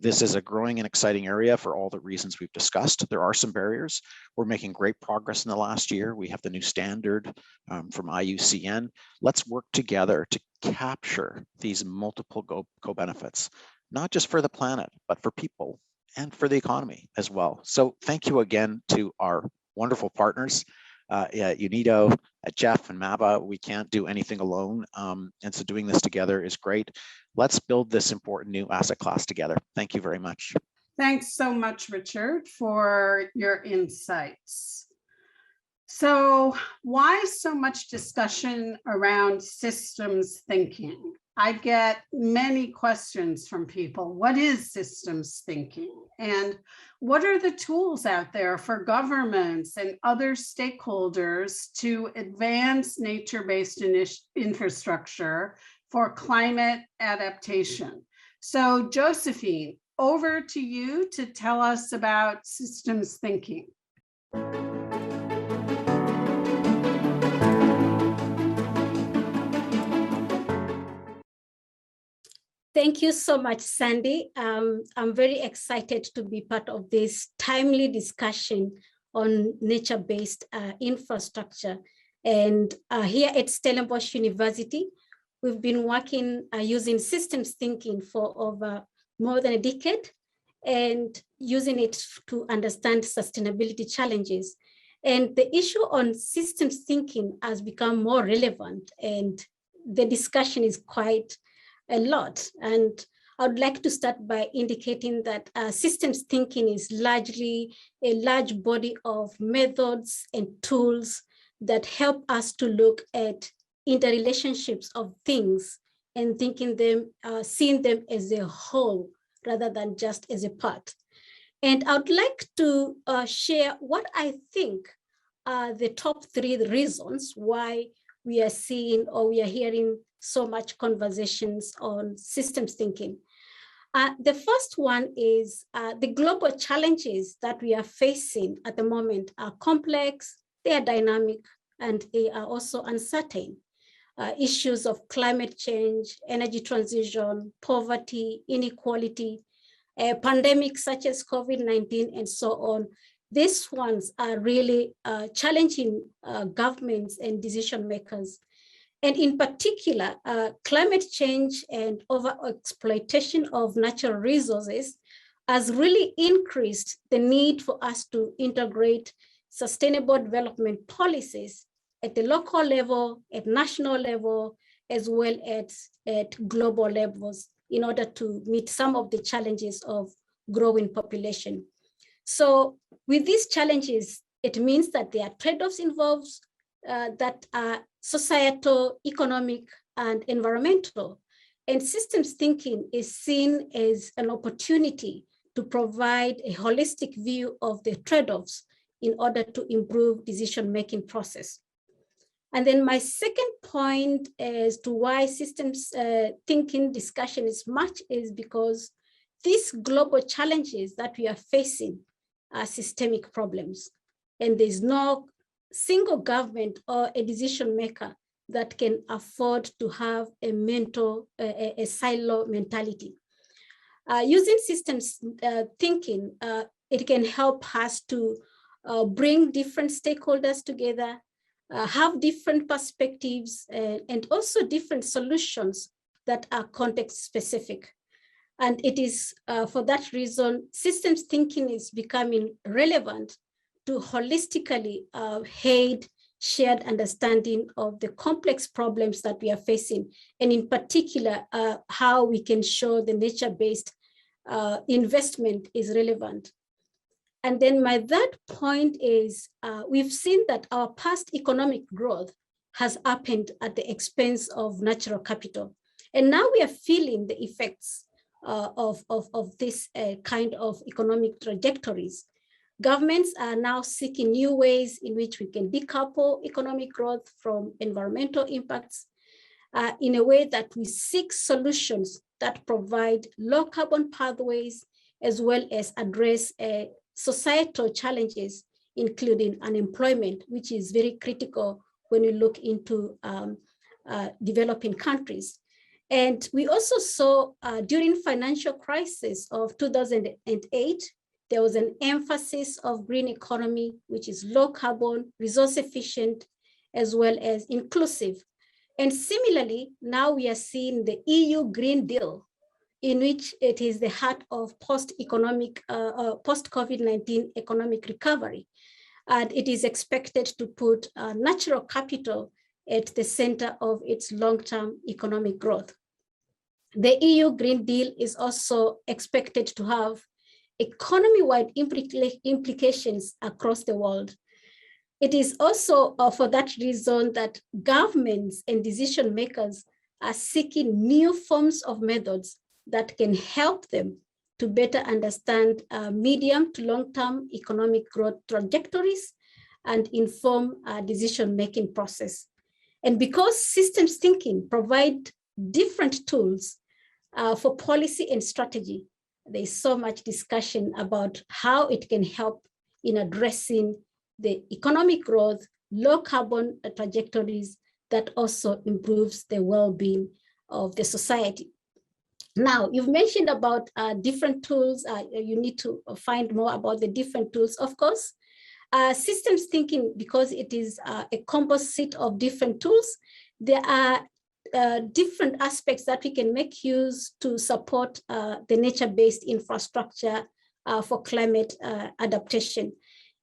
S1: This is a growing and exciting area for all the reasons we've discussed. There are some barriers. We're making great progress in the last year. We have the new standard from IUCN. Let's work together to capture these multiple co-benefits, not just for the planet, but for people and for the economy as well. So thank you again to our wonderful partners. UNIDO, Jeff and MAVA, we can't do anything alone. And so doing this together is great. Let's build this important new asset class together. Thank you very much.
S2: Thanks so much, Richard, for your insights. So why so much discussion around systems thinking? I get many questions from people. What is systems thinking? And what are the tools out there for governments and other stakeholders to advance nature-based infrastructure for climate adaptation? So Josephine, over to you to tell us about systems thinking.
S7: Thank you so much, Sandy. I'm very excited to be part of this timely discussion on nature-based infrastructure. And here at Stellenbosch University, we've been working using systems thinking for over more than a decade and using it to understand sustainability challenges. And the issue on systems thinking has become more relevant, and the discussion is quite a lot. And I would like to start by indicating that systems thinking is largely a large body of methods and tools that help us to look at interrelationships of things and thinking them, seeing them as a whole rather than just as a part. And I would like to share what I think are the top 3 reasons why we are seeing or we are hearing so much conversations on systems thinking. The first one is the global challenges that we are facing at the moment are complex, they are dynamic, and they are also uncertain. Issues of climate change, energy transition, poverty, inequality, pandemics such as COVID-19 and so on. These ones are really challenging governments and decision makers. And in particular, climate change and overexploitation of natural resources has really increased the need for us to integrate sustainable development policies at the local level, at national level, as well as at global levels in order to meet some of the challenges of growing population. So with these challenges, it means that there are trade-offs involved that are societal, economic, and environmental. And systems thinking is seen as an opportunity to provide a holistic view of the trade-offs in order to improve decision-making process. And then my second point as to why systems thinking discussion is because these global challenges that we are facing are systemic problems. And there's no single government or a decision maker that can afford to have a silo mentality. Using systems thinking, it can help us to bring different stakeholders together, have different perspectives, and also different solutions that are context specific. And it is for that reason, systems thinking is becoming relevant to holistically aid shared understanding of the complex problems that we are facing, and in particular, how we can show the nature-based investment is relevant. And then my third point is we've seen that our past economic growth has happened at the expense of natural capital. And now we are feeling the effects of this kind of economic trajectories. Governments are now seeking new ways in which we can decouple economic growth from environmental impacts in a way that we seek solutions that provide low carbon pathways, as well as address societal challenges, including unemployment, which is very critical when we look into developing countries. And we also saw during financial crisis of 2008, there was an emphasis of green economy, which is low carbon, resource efficient, as well as inclusive. And similarly, now we are seeing the EU Green Deal, in which it is the heart of post-COVID-19 economic recovery. And it is expected to put natural capital at the center of its long-term economic growth. The EU Green Deal is also expected to have economy-wide implications across the world. It is also for that reason that governments and decision makers are seeking new forms of methods that can help them to better understand medium to long-term economic growth trajectories and inform decision-making process. And because systems thinking provide different tools for policy and strategy, there's so much discussion about how it can help in addressing the economic growth, low carbon trajectories that also improves the well-being of the society. Now, you've mentioned about different tools. You need to find more about the different tools, of course. Systems thinking, because it is a composite of different tools, there are different aspects that we can make use to support the nature-based infrastructure for climate adaptation.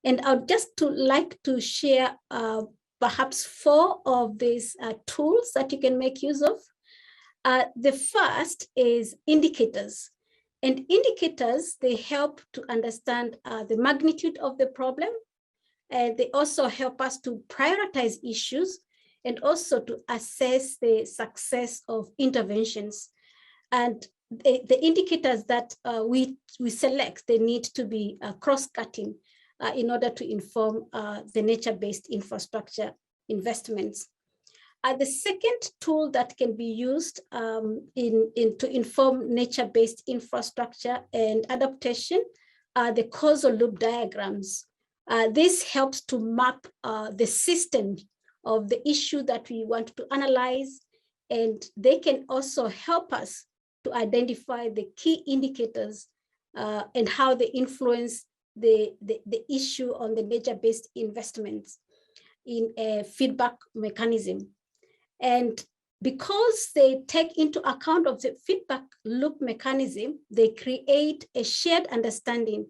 S7: And I'd just like to share perhaps 4 of these tools that you can make use of. The first is indicators. And indicators, they help to understand the magnitude of the problem. They also help us to prioritize issues and also to assess the success of interventions. And the indicators that we select, they need to be cross-cutting in order to inform the nature-based infrastructure investments. The second tool that can be used to inform nature-based infrastructure and adaptation are the causal loop diagrams. This helps to map the system of the issue that we want to analyze, and they can also help us to identify the key indicators and how they influence the issue on the nature-based investments in a feedback mechanism. And because they take into account of the feedback loop mechanism, they create a shared understanding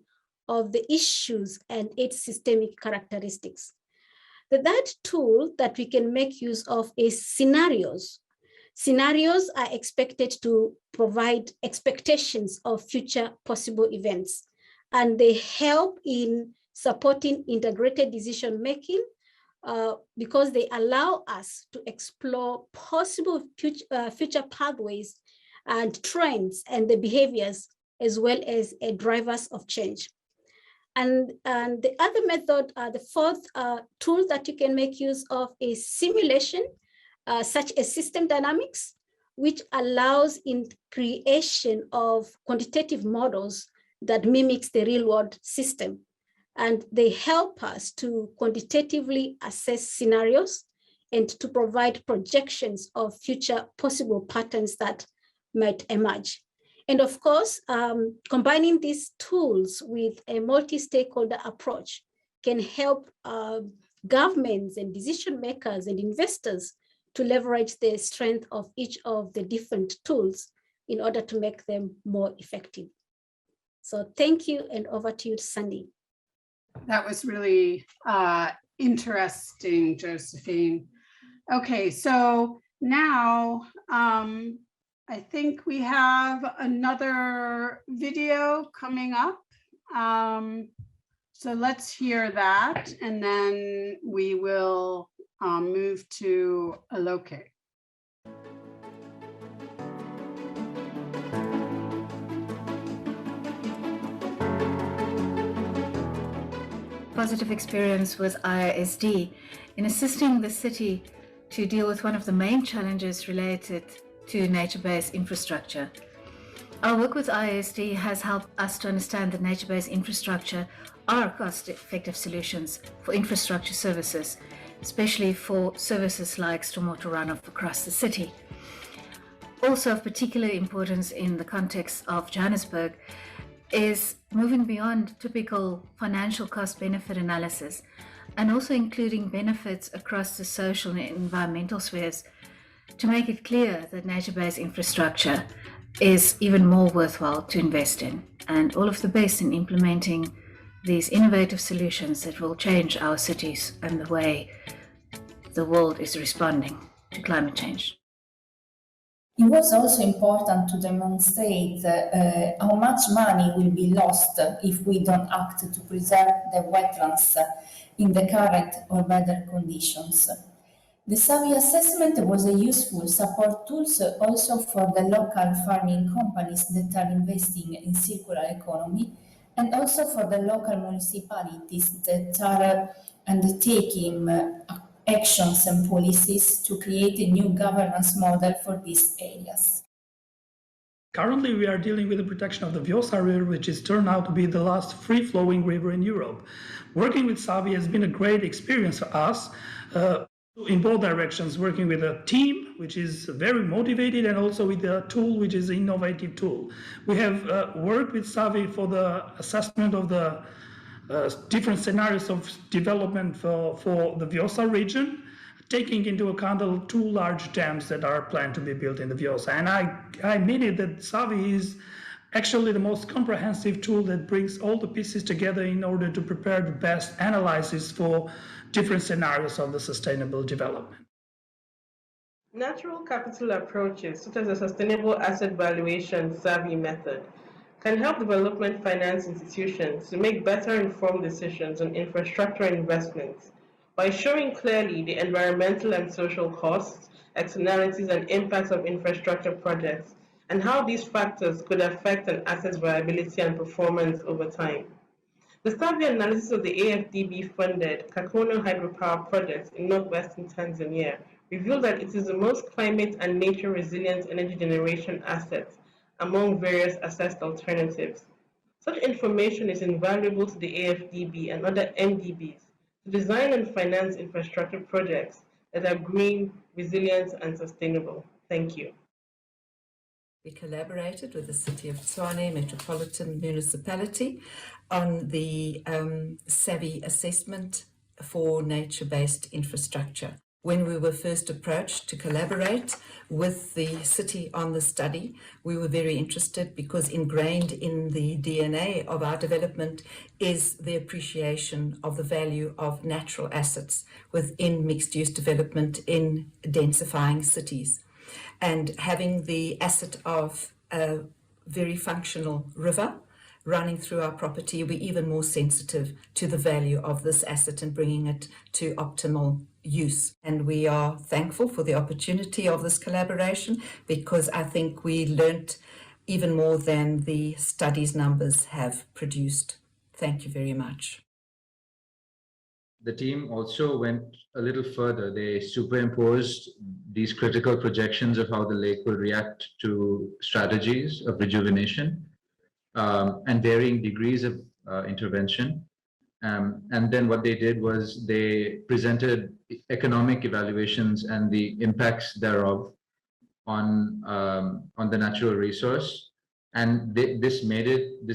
S7: of the issues and its systemic characteristics. The third tool that we can make use of is scenarios. Scenarios are expected to provide expectations of future possible events, and they help in supporting integrated decision-making because they allow us to explore possible future pathways and trends and the behaviors, as well as drivers of change. And the other method, the fourth tool that you can make use of is simulation, such as system dynamics, which allows in creation of quantitative models that mimics the real world system. And they help us to quantitatively assess scenarios and to provide projections of future possible patterns that might emerge. And of course, combining these tools with a multi-stakeholder approach can help governments and decision makers and investors to leverage the strength of each of the different tools in order to make them more effective. So thank you, and over to you, Sandy.
S2: That was really interesting, Josephine. Okay, so now I think we have another video coming up. So let's hear that, and then we will move to Aloke.
S8: Positive experience with Iisd in assisting the city to deal with one of the main challenges related to nature-based infrastructure. Our work with Iisd has helped us to understand that nature-based infrastructure are cost-effective solutions for infrastructure services, especially for services like stormwater runoff across the city. Also of particular importance in the context of Johannesburg is moving beyond typical financial cost-benefit analysis and also including benefits across the social and environmental spheres to make it clear that nature-based infrastructure is even more worthwhile to invest in, and all of the best in implementing these innovative solutions that will change our cities and the way the world is responding to climate change.
S9: It was also important to demonstrate how much money will be lost if we don't act to preserve the wetlands in the current or better conditions. The SAVI assessment was a useful support tool also for the local farming companies that are investing in circular economy, and also for the local municipalities that are undertaking actions and policies to create a new governance model for these areas.
S10: Currently, we are dealing with the protection of the Vjosa River, which has turned out to be the last free-flowing river in Europe. Working with SAVI has been a great experience for us in both directions, working with a team, which is very motivated, and also with a tool, which is an innovative tool. We have worked with SAVI for the assessment of the different scenarios of development for the Vjosa region, taking into account the two large dams that are planned to be built in the Vjosa. And I admitted that SAVI is actually the most comprehensive tool that brings all the pieces together in order to prepare the best analysis for different scenarios of the sustainable development.
S11: Natural capital approaches, such as the Sustainable Asset Valuation SAVI method, can help development finance institutions to make better informed decisions on infrastructure investments by showing clearly the environmental and social costs, externalities, and impacts of infrastructure projects, and how these factors could affect an asset's viability and performance over time. The SAVI analysis of the AFDB-funded Kakono hydropower project in northwestern Tanzania revealed that it is the most climate and nature-resilient energy generation asset among various assessed alternatives. Such information is invaluable to the AFDB and other MDBs to design and finance infrastructure projects that are green, resilient, and sustainable. Thank you.
S12: We collaborated with the City of Tshwane Metropolitan Municipality on the SAVI assessment for nature-based infrastructure. When we were first approached to collaborate with the city on the study, we were very interested because ingrained in the DNA of our development is the appreciation of the value of natural assets within mixed-use development in densifying cities. And having the asset of a very functional river running through our property, we're even more sensitive to the value of this asset and bringing it to optimal use. And we are thankful for the opportunity of this collaboration because I think we learnt even more than the study's numbers have produced. Thank you very much.
S13: The team also went a little further. They superimposed these critical projections of how the lake will react to strategies of rejuvenation and varying degrees of intervention. And then what they did was they presented economic evaluations and the impacts thereof on the natural resource. And this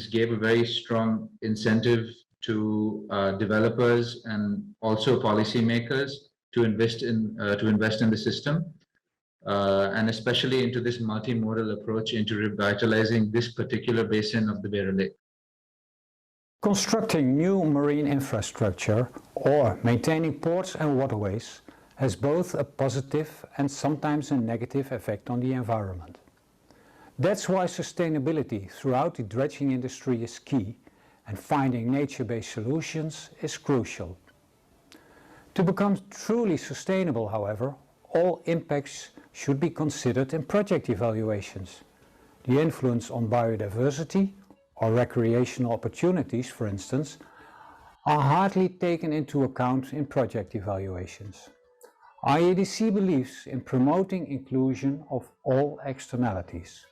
S13: gave a very strong incentive to developers and also policymakers to invest in the system, and especially into this multimodal approach into revitalizing this particular basin of the Beira Lake.
S14: Constructing new marine infrastructure or maintaining ports and waterways has both a positive and sometimes a negative effect on the environment. That's why sustainability throughout the dredging industry is key, and finding nature-based solutions is crucial. To become truly sustainable, however, all impacts should be considered in project evaluations. The influence on biodiversity or recreational opportunities, for instance, are hardly taken into account in project evaluations. IEDC believes in promoting inclusion of all externalities.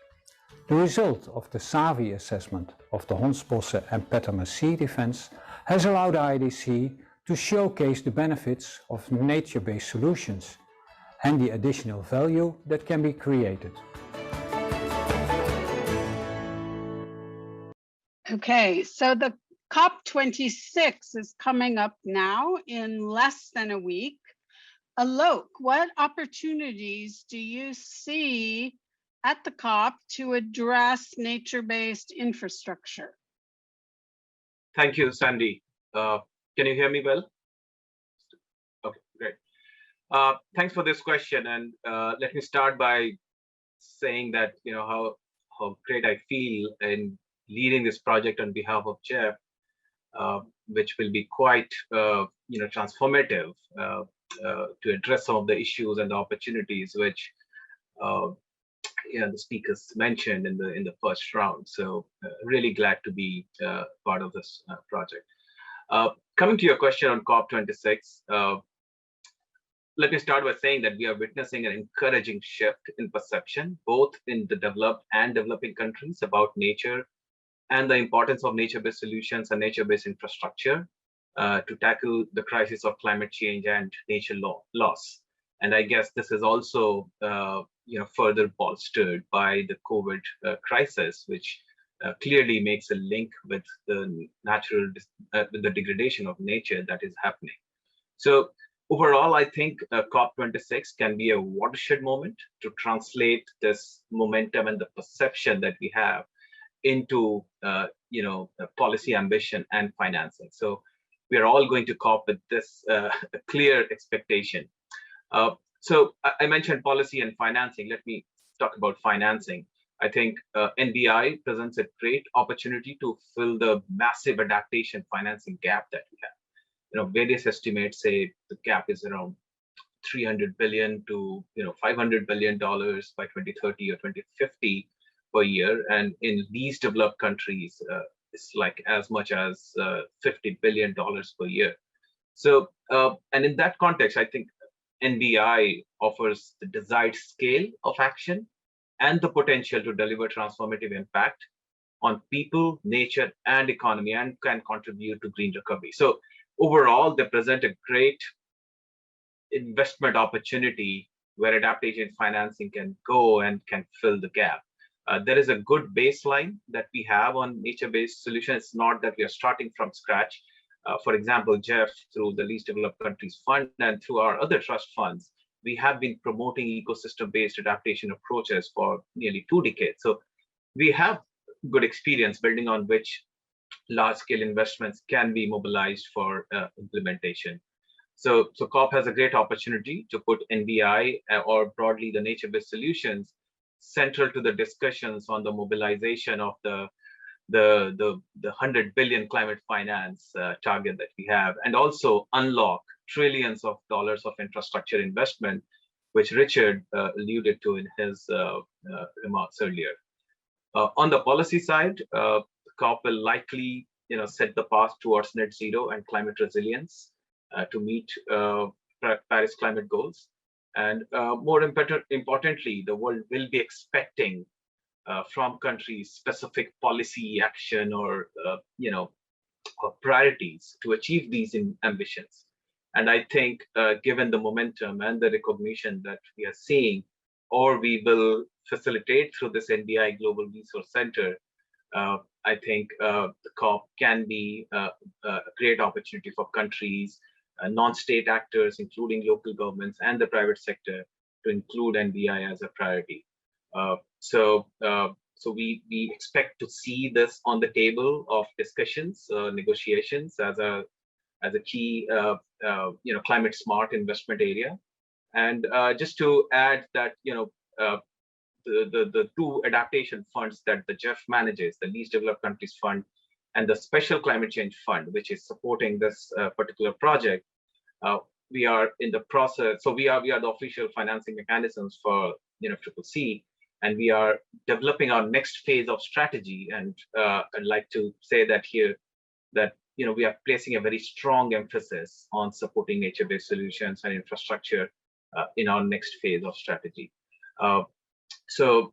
S14: The result of the SAVI assessment of the Hondsbossen and Pettermer Sea defense has allowed IEDC to showcase the benefits of nature-based solutions and the additional value that can be created.
S2: Okay, so the COP26 is coming up now in less than a week. Alok, what opportunities do you see at the COP to address nature-based infrastructure?
S15: Thank you, Sandy. Can you hear me well? Okay, great. Thanks for this question. And let me start by saying that, how great I feel in leading this project on behalf of Jeff, which will be quite, transformative to address some of the issues and the opportunities which the speakers mentioned in the first round. So really glad to be part of this project. Coming to your question on COP26, let me start by saying that we are witnessing an encouraging shift in perception, both in the developed and developing countries, about nature and the importance of nature-based solutions and nature-based infrastructure to tackle the crisis of climate change and nature loss. And I guess this is also, further bolstered by the COVID crisis, which clearly makes a link with the with the degradation of nature that is happening. So overall, I think COP26 can be a watershed moment to translate this momentum and the perception that we have into, policy ambition and financing. So we are all going to COP with this clear expectation. So I mentioned policy and financing. Let me talk about financing. I think NBI presents a great opportunity to fill the massive adaptation financing gap that we have. Various estimates say the gap is around $300 billion to $500 billion by 2030 or 2050 per year, and in least developed countries, it's like as much as $50 billion per year. So, and in that context, I think NBI offers the desired scale of action and the potential to deliver transformative impact on people, nature, and economy, and can contribute to green recovery. So overall, they present a great investment opportunity where adaptation financing can go and can fill the gap. There is a good baseline that we have on nature-based solutions. It's not that we are starting from scratch. For example, Jeff, through the Least Developed Countries Fund and through our other trust funds, we have been promoting ecosystem-based adaptation approaches for nearly 2 decades. So we have good experience building on which large-scale investments can be mobilized for implementation. So COP has a great opportunity to put NBI or broadly the nature-based solutions central to the discussions on the mobilization of the 100 billion climate finance target that we have, and also unlock trillions of dollars of infrastructure investment, which Richard alluded to in his remarks earlier. On the policy side, COP will likely set the path towards net zero and climate resilience to meet Paris climate goals. And more importantly, the world will be expecting from countries specific policy action or priorities to achieve these ambitions. And I think given the momentum and the recognition that we are seeing, or we will facilitate through this NBI Global Resource Center, I think the COP can be a great opportunity for countries, non-state actors, including local governments and the private sector, to include NBI as a priority. So we expect to see this on the table of discussions, negotiations as a key climate smart investment area. And just to add that the 2 adaptation funds that the Jeff manages, the Least Developed Countries Fund and the Special Climate Change Fund, which is supporting this particular project. We are in the process, so we are the official financing mechanisms for CCC, and we are developing our next phase of strategy. And I'd like to say that here that we are placing a very strong emphasis on supporting nature-based solutions and infrastructure in our next phase of strategy. So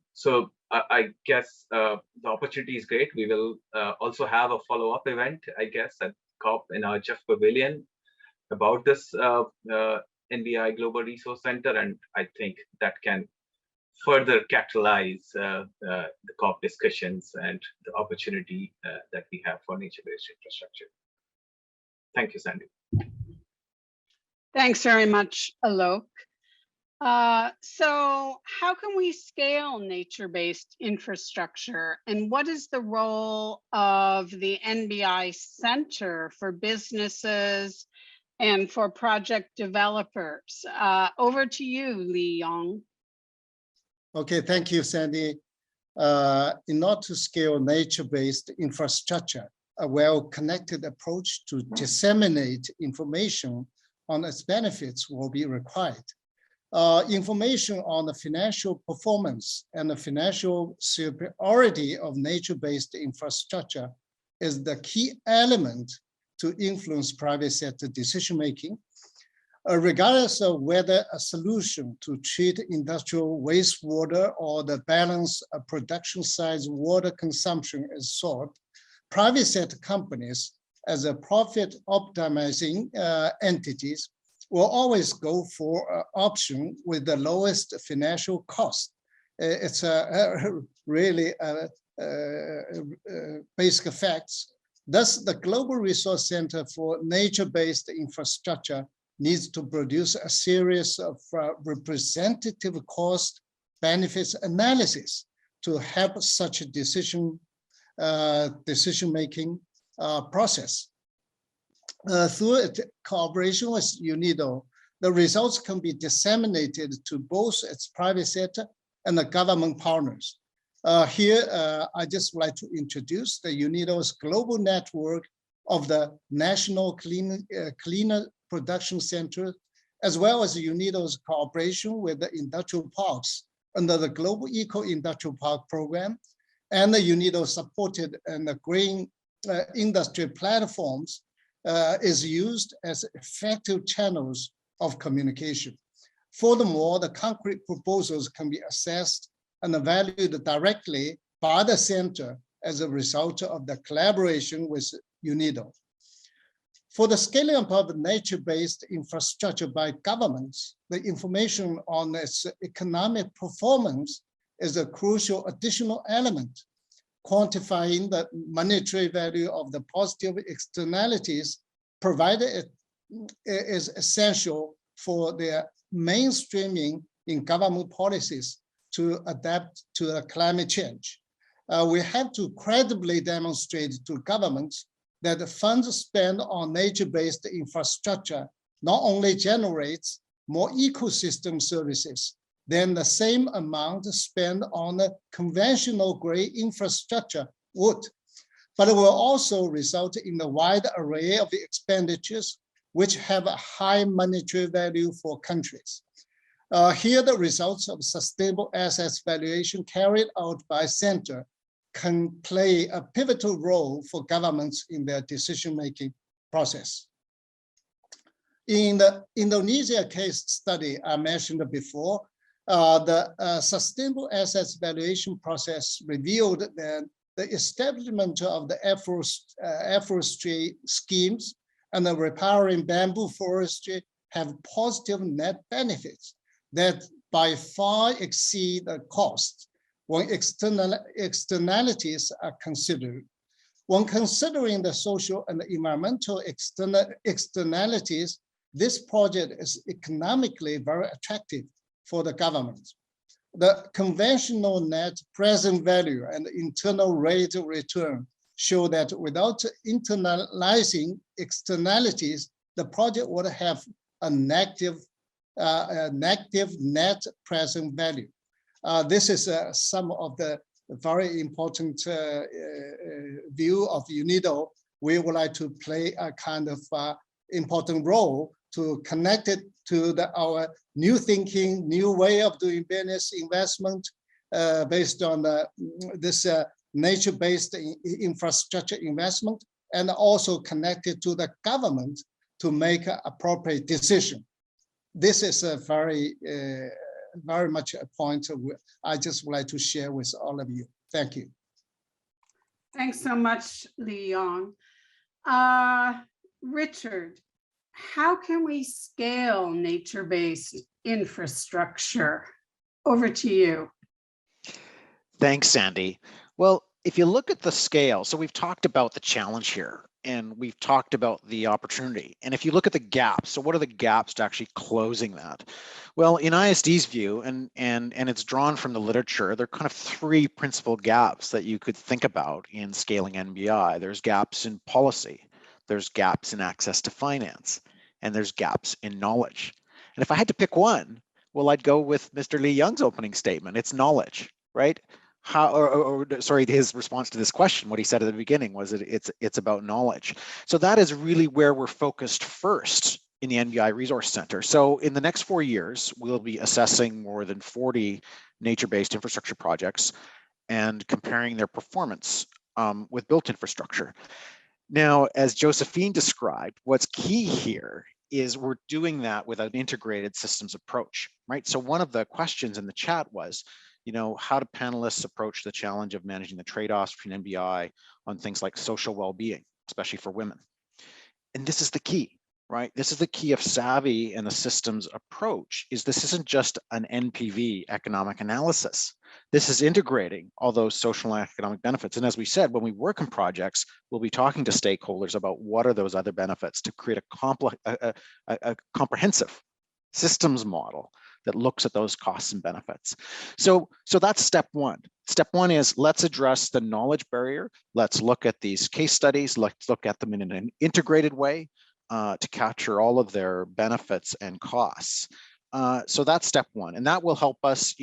S15: I guess the opportunity is great. We will also have a follow-up event, I guess, at COP in our Jeff Pavilion about this NBI Global Resource Center, and I think that can further catalyze the COP discussions and the opportunity that we have for nature-based infrastructure. Thank you, Sandy.
S2: Thanks very much, Alok. So how can we scale nature-based infrastructure, and what is the role of the NBI Center for businesses and for project developers? Over to you, Lee Yong.
S5: Okay, thank you, Sandy. In order to scale nature-based infrastructure, a well-connected approach to disseminate information on its benefits will be required. Information on the financial performance and the financial superiority of nature-based infrastructure is the key element to influence private sector decision-making, regardless of whether a solution to treat industrial wastewater or the balance of production size water consumption is sought. Private sector companies, as a profit optimizing entities, will always go for an option with the lowest financial cost. It's really basic facts. Thus, the Global Resource Center for Nature-Based Infrastructure needs to produce a series of representative cost benefits analysis to help such a decision-making process. Through cooperation with UNIDO, the results can be disseminated to both its private sector and the government partners. Here, I just like to introduce the UNIDO's global network of the National Cleaner Production Center, as well as UNIDO's cooperation with the industrial parks under the Global Eco-Industrial Park Program, and the UNIDO supported and the green industry platforms is used as effective channels of communication. Furthermore, the concrete proposals can be assessed and evaluated directly by the center as a result of the collaboration with UNIDO. For the scaling up of nature-based infrastructure by governments, the information on its economic performance is a crucial additional element. Quantifying the monetary value of the positive externalities provided is essential for their mainstreaming in government policies to adapt to climate change. We have to credibly demonstrate to governments that the funds spent on nature-based infrastructure not only generates more ecosystem services than the same amount spent on the conventional gray infrastructure would, but it will also result in a wide array of expenditures which have a high monetary value for countries. Here, the results of sustainable assets valuation carried out by center can play a pivotal role for governments in their decision-making process. In the Indonesia case study I mentioned before, the sustainable assets valuation process revealed that the establishment of the afforestry schemes and the repowering bamboo forestry have positive net benefits that by far exceed the cost when externalities are considered. When considering the social and environmental externalities, this project is economically very attractive for the government. The conventional net present value and internal rate of return show that without internalizing externalities, the project would have a negative net present value. This is some of the very important view of UNIDO, we would like to play a kind of important role to connect it to our new thinking, new way of doing business investment based on this nature-based infrastructure investment, and also connected to the government to make an appropriate decision. This is a very much a point I just would like to share with all of you. Thank you.
S2: Thanks so much, Li Yong. Richard, how can we scale nature-based infrastructure? Over to you.
S1: Thanks, Sandy. Well, if you look at the scale, so we've talked about the challenge here, and we've talked about the opportunity. And if you look at the gaps, so what are the gaps to actually closing that? Well, in Iisd's view, and it's drawn from the literature, there are kind of three principal gaps that you could think about in scaling NBI. There's gaps in policy, there's gaps in access to finance, and there's gaps in knowledge. And if I had to pick one, well, I'd go with Mr. Li Yong's opening statement. It's knowledge, right? Sorry, his response to this question, what he said at the beginning was that it's about knowledge. So that is really where we're focused first in the NBI Resource Center. So in the next 4 years, we'll be assessing more than 40 nature-based infrastructure projects and comparing their performance with built infrastructure. Now, as Josephine described, what's key here is we're doing that with an integrated systems approach, right? So one of the questions in the chat was, how do panelists approach the challenge of managing the trade-offs between NBI on things like social well-being, especially for women? And this is the key, right? This is the key of Savvy and the systems approach, is this isn't just an NPV economic analysis. This is integrating all those social and economic benefits. And as we said, when we work on projects, we'll be talking to stakeholders about what are those other benefits to create a comprehensive systems model that looks at those costs and benefits. So that's step one. Step one is let's address the knowledge barrier. Let's look at these case studies. Let's look at them in an integrated way to capture all of their benefits and costs. So that's step one, and that will help us,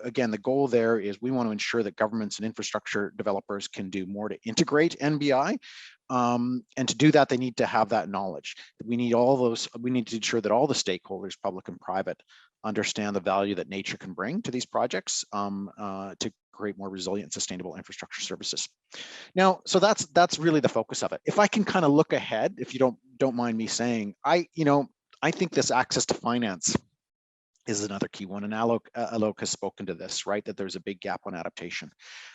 S1: again, the goal there is we want to ensure that governments and infrastructure developers can do more to integrate NBI. And to do that, they need to have that knowledge. We need to ensure that all the stakeholders, public and private, understand the value that nature can bring to these projects to create more resilient, sustainable infrastructure services. Now, so that's really the focus of it. If I can kind of look ahead, if you don't mind me saying, I think this access to finance is another key one, and Alok has spoken to this, right, that there's a big gap on adaptation.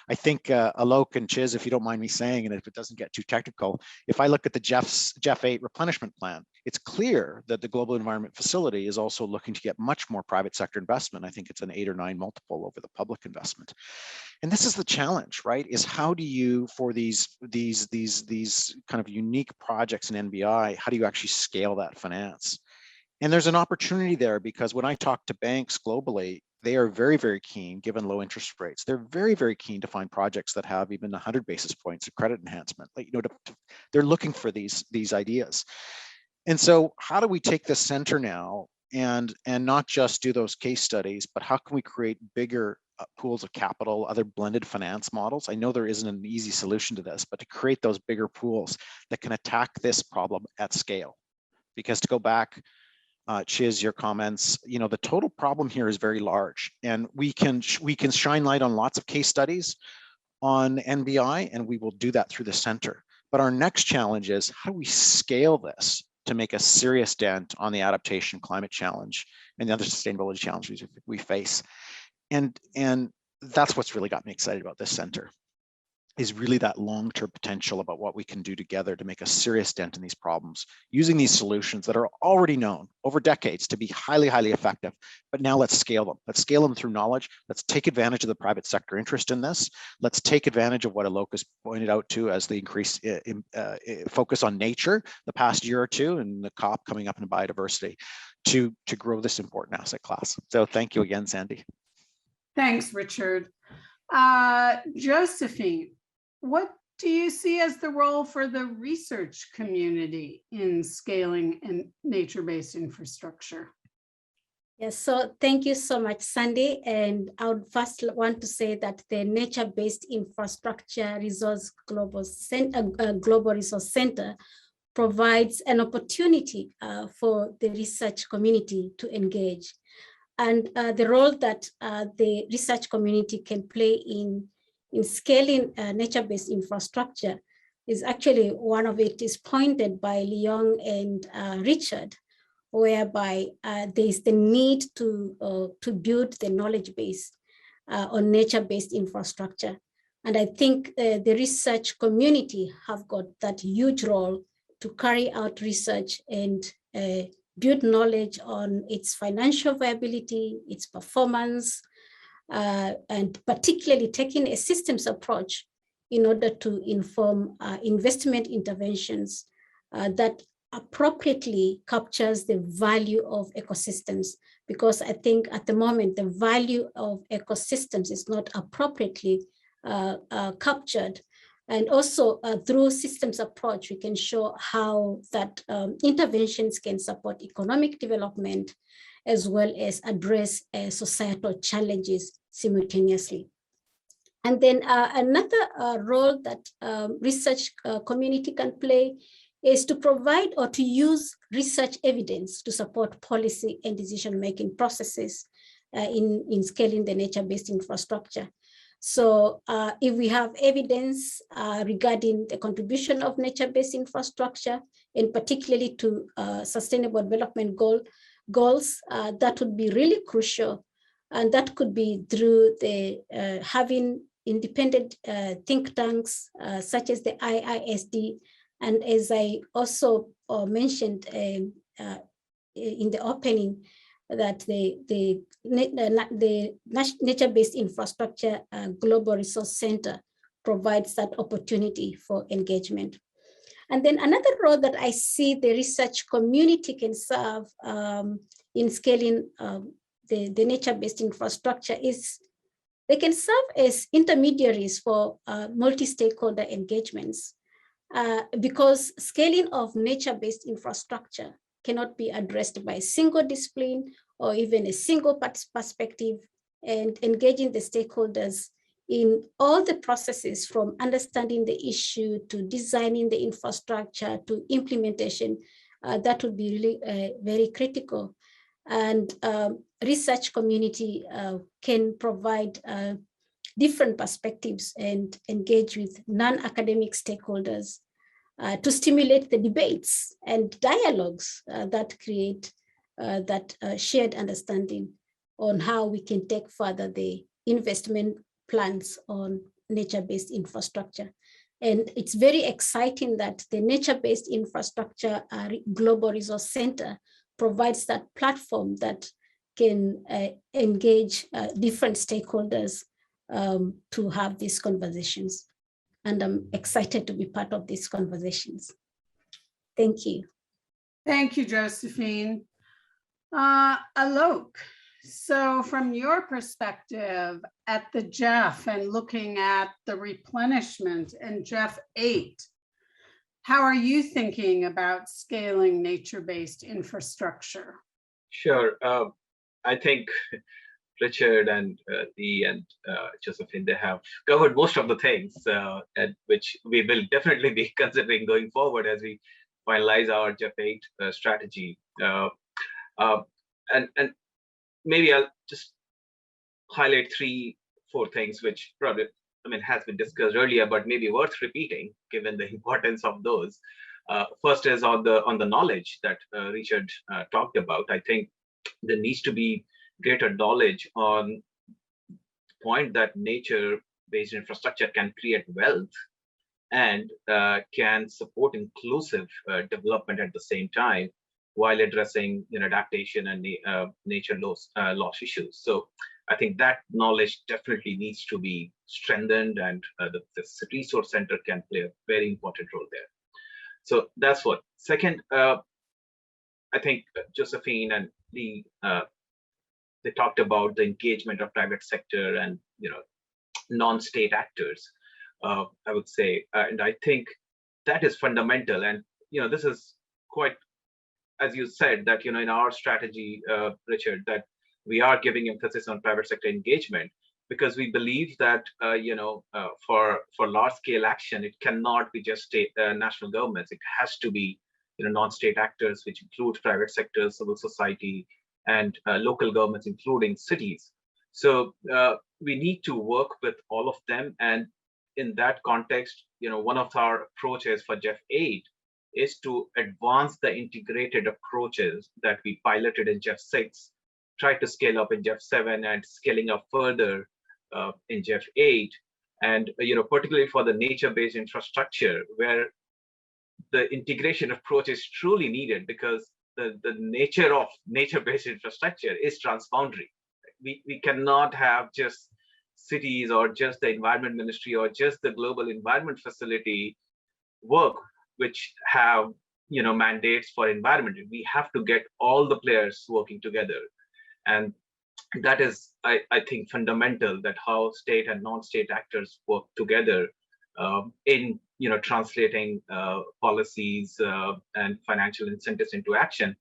S1: I think Alok and Chiz, if you don't mind me saying, and if it doesn't get too technical, if I look at the Jeff 8 replenishment plan, it's clear that the Global Environment Facility is also looking to get much more private sector investment. I think it's an 8 or 9 multiple over the public investment. And this is the challenge, right, is how do you, for these kind of unique projects in NBI, how do you actually scale that finance? And there's an opportunity there, because when I talk to banks globally, they are very, very keen, given low interest rates, they're very, very keen to find projects that have even 100 basis points of credit enhancement. Like, they're looking for these ideas. And so how do we take this center now and not just do those case studies, but how can we create bigger pools of capital, other blended finance models? I know there isn't an easy solution to this, but to create those bigger pools that can attack this problem at scale. Because to go back, Chiz, your comments, the total problem here is very large, and we can shine light on lots of case studies on NBI, and we will do that through the center. But our next challenge is, how do we scale this to make a serious dent on the adaptation climate challenge and the other sustainability challenges we face? And that's what's really got me excited about this center, is really that long-term potential about what we can do together to make a serious dent in these problems, using these solutions that are already known over decades to be highly, highly effective. But now let's scale them. Let's scale them through knowledge. Let's take advantage of the private sector interest in this. Let's take advantage of what Alok has pointed out to as the increased focus on nature the past year or two, and the COP coming up in biodiversity, to grow this important asset class. So thank you again, Sandy.
S2: Thanks, Richard. Josephine, what do you see as the role for the research community in scaling and nature-based infrastructure?
S7: Yes, so thank you so much, Sandy. And I would first want to say that the Nature-Based Infrastructure Resource Global Resource Center provides an opportunity for the research community to engage. And the role that the research community can play in scaling nature-based infrastructure is actually, one of it is pointed by Leon and Richard, whereby there is the need to build the knowledge base on nature-based infrastructure. And I think the research community have got that huge role to carry out research and build knowledge on its financial viability, its performance, and particularly taking a systems approach in order to inform investment interventions that appropriately captures the value of ecosystems, because I think at the moment the value of ecosystems is not appropriately captured. And also through systems approach, we can show how that interventions can support economic development as well as address societal challenges simultaneously. And then another role that research community can play is to provide or to use research evidence to support policy and decision-making processes in scaling the nature-based infrastructure. So if we have evidence regarding the contribution of nature-based infrastructure, and particularly to sustainable development goals, that would be really crucial. And that could be through the having independent think tanks such as the Iisd. And as I also mentioned in the opening, that the Nature-Based Infrastructure Global Resource Center provides that opportunity for engagement. And then another role that I see the research community can serve in scaling the nature-based infrastructure is they can serve as intermediaries for multi-stakeholder engagements. Because scaling of nature-based infrastructure cannot be addressed by a single discipline or even a single perspective, and engaging the stakeholders in all the processes from understanding the issue to designing the infrastructure to implementation, that would be really very critical. And research community can provide different perspectives and engage with non-academic stakeholders to stimulate the debates and dialogues that create that shared understanding on how we can take further the investment plans on nature-based infrastructure. And it's very exciting that the Nature-Based Infrastructure Global Resource Center provides that platform that can engage different stakeholders to have these conversations. And I'm excited to be part of these conversations. Thank you.
S2: Thank you, Josephine. Alok, so from your perspective at the Jeff and looking at the replenishment in Jeff 8, how are you thinking about scaling nature-based infrastructure?
S15: Sure. I think Richard and Lee and Josephine, they have covered most of the things, and which we will definitely be considering going forward as we finalize our Jeff 8 strategy. And maybe I'll just highlight 3-4 things which probably, has been discussed earlier, but maybe worth repeating given the importance of those. First is on the knowledge that Richard talked about. I think there needs to be greater knowledge on the point that nature-based infrastructure can create wealth and can support inclusive development at the same time while addressing adaptation and nature loss issues. So I think that knowledge definitely needs to be strengthened, and the resource center can play a very important role there. So that's what. Second, I think Josephine and Lee, they talked about the engagement of private sector and non-state actors. I would say, and I think that is fundamental. And this is quite as you said, that in our strategy, Richard, that we are giving emphasis on private sector engagement because we believe that for large-scale action, it cannot be just national governments. It has to be non-state actors, which include private sector, civil society, and local governments, including cities. So we need to work with all of them. And in that context, one of our approaches for JEF 8 is to advance the integrated approaches that we piloted in JEF 6, try to scale up in JEF 7, and scaling up further in JEF 8. And particularly for the nature-based infrastructure, where the integration approach is truly needed, because the nature of nature-based infrastructure is transboundary. We cannot have just cities or just the environment ministry or just the global environment facility work which have mandates for environment. We have to get all the players working together, and that is, I think, fundamental, that how state and non-state actors work together in translating policies and financial incentives into action.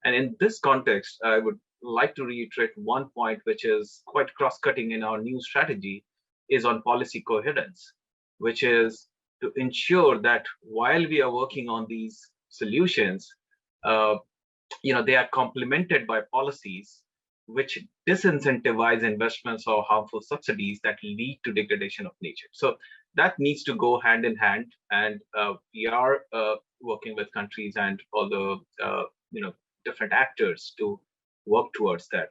S15: And in this context, I would like to reiterate one point which is quite cross-cutting in our new strategy, is on policy coherence, which is to ensure that while we are working on these solutions, they are complemented by policies which disincentivize investments or harmful subsidies that lead to degradation of nature. So that needs to go hand in hand, and we are working with countries and all the different actors to work towards that.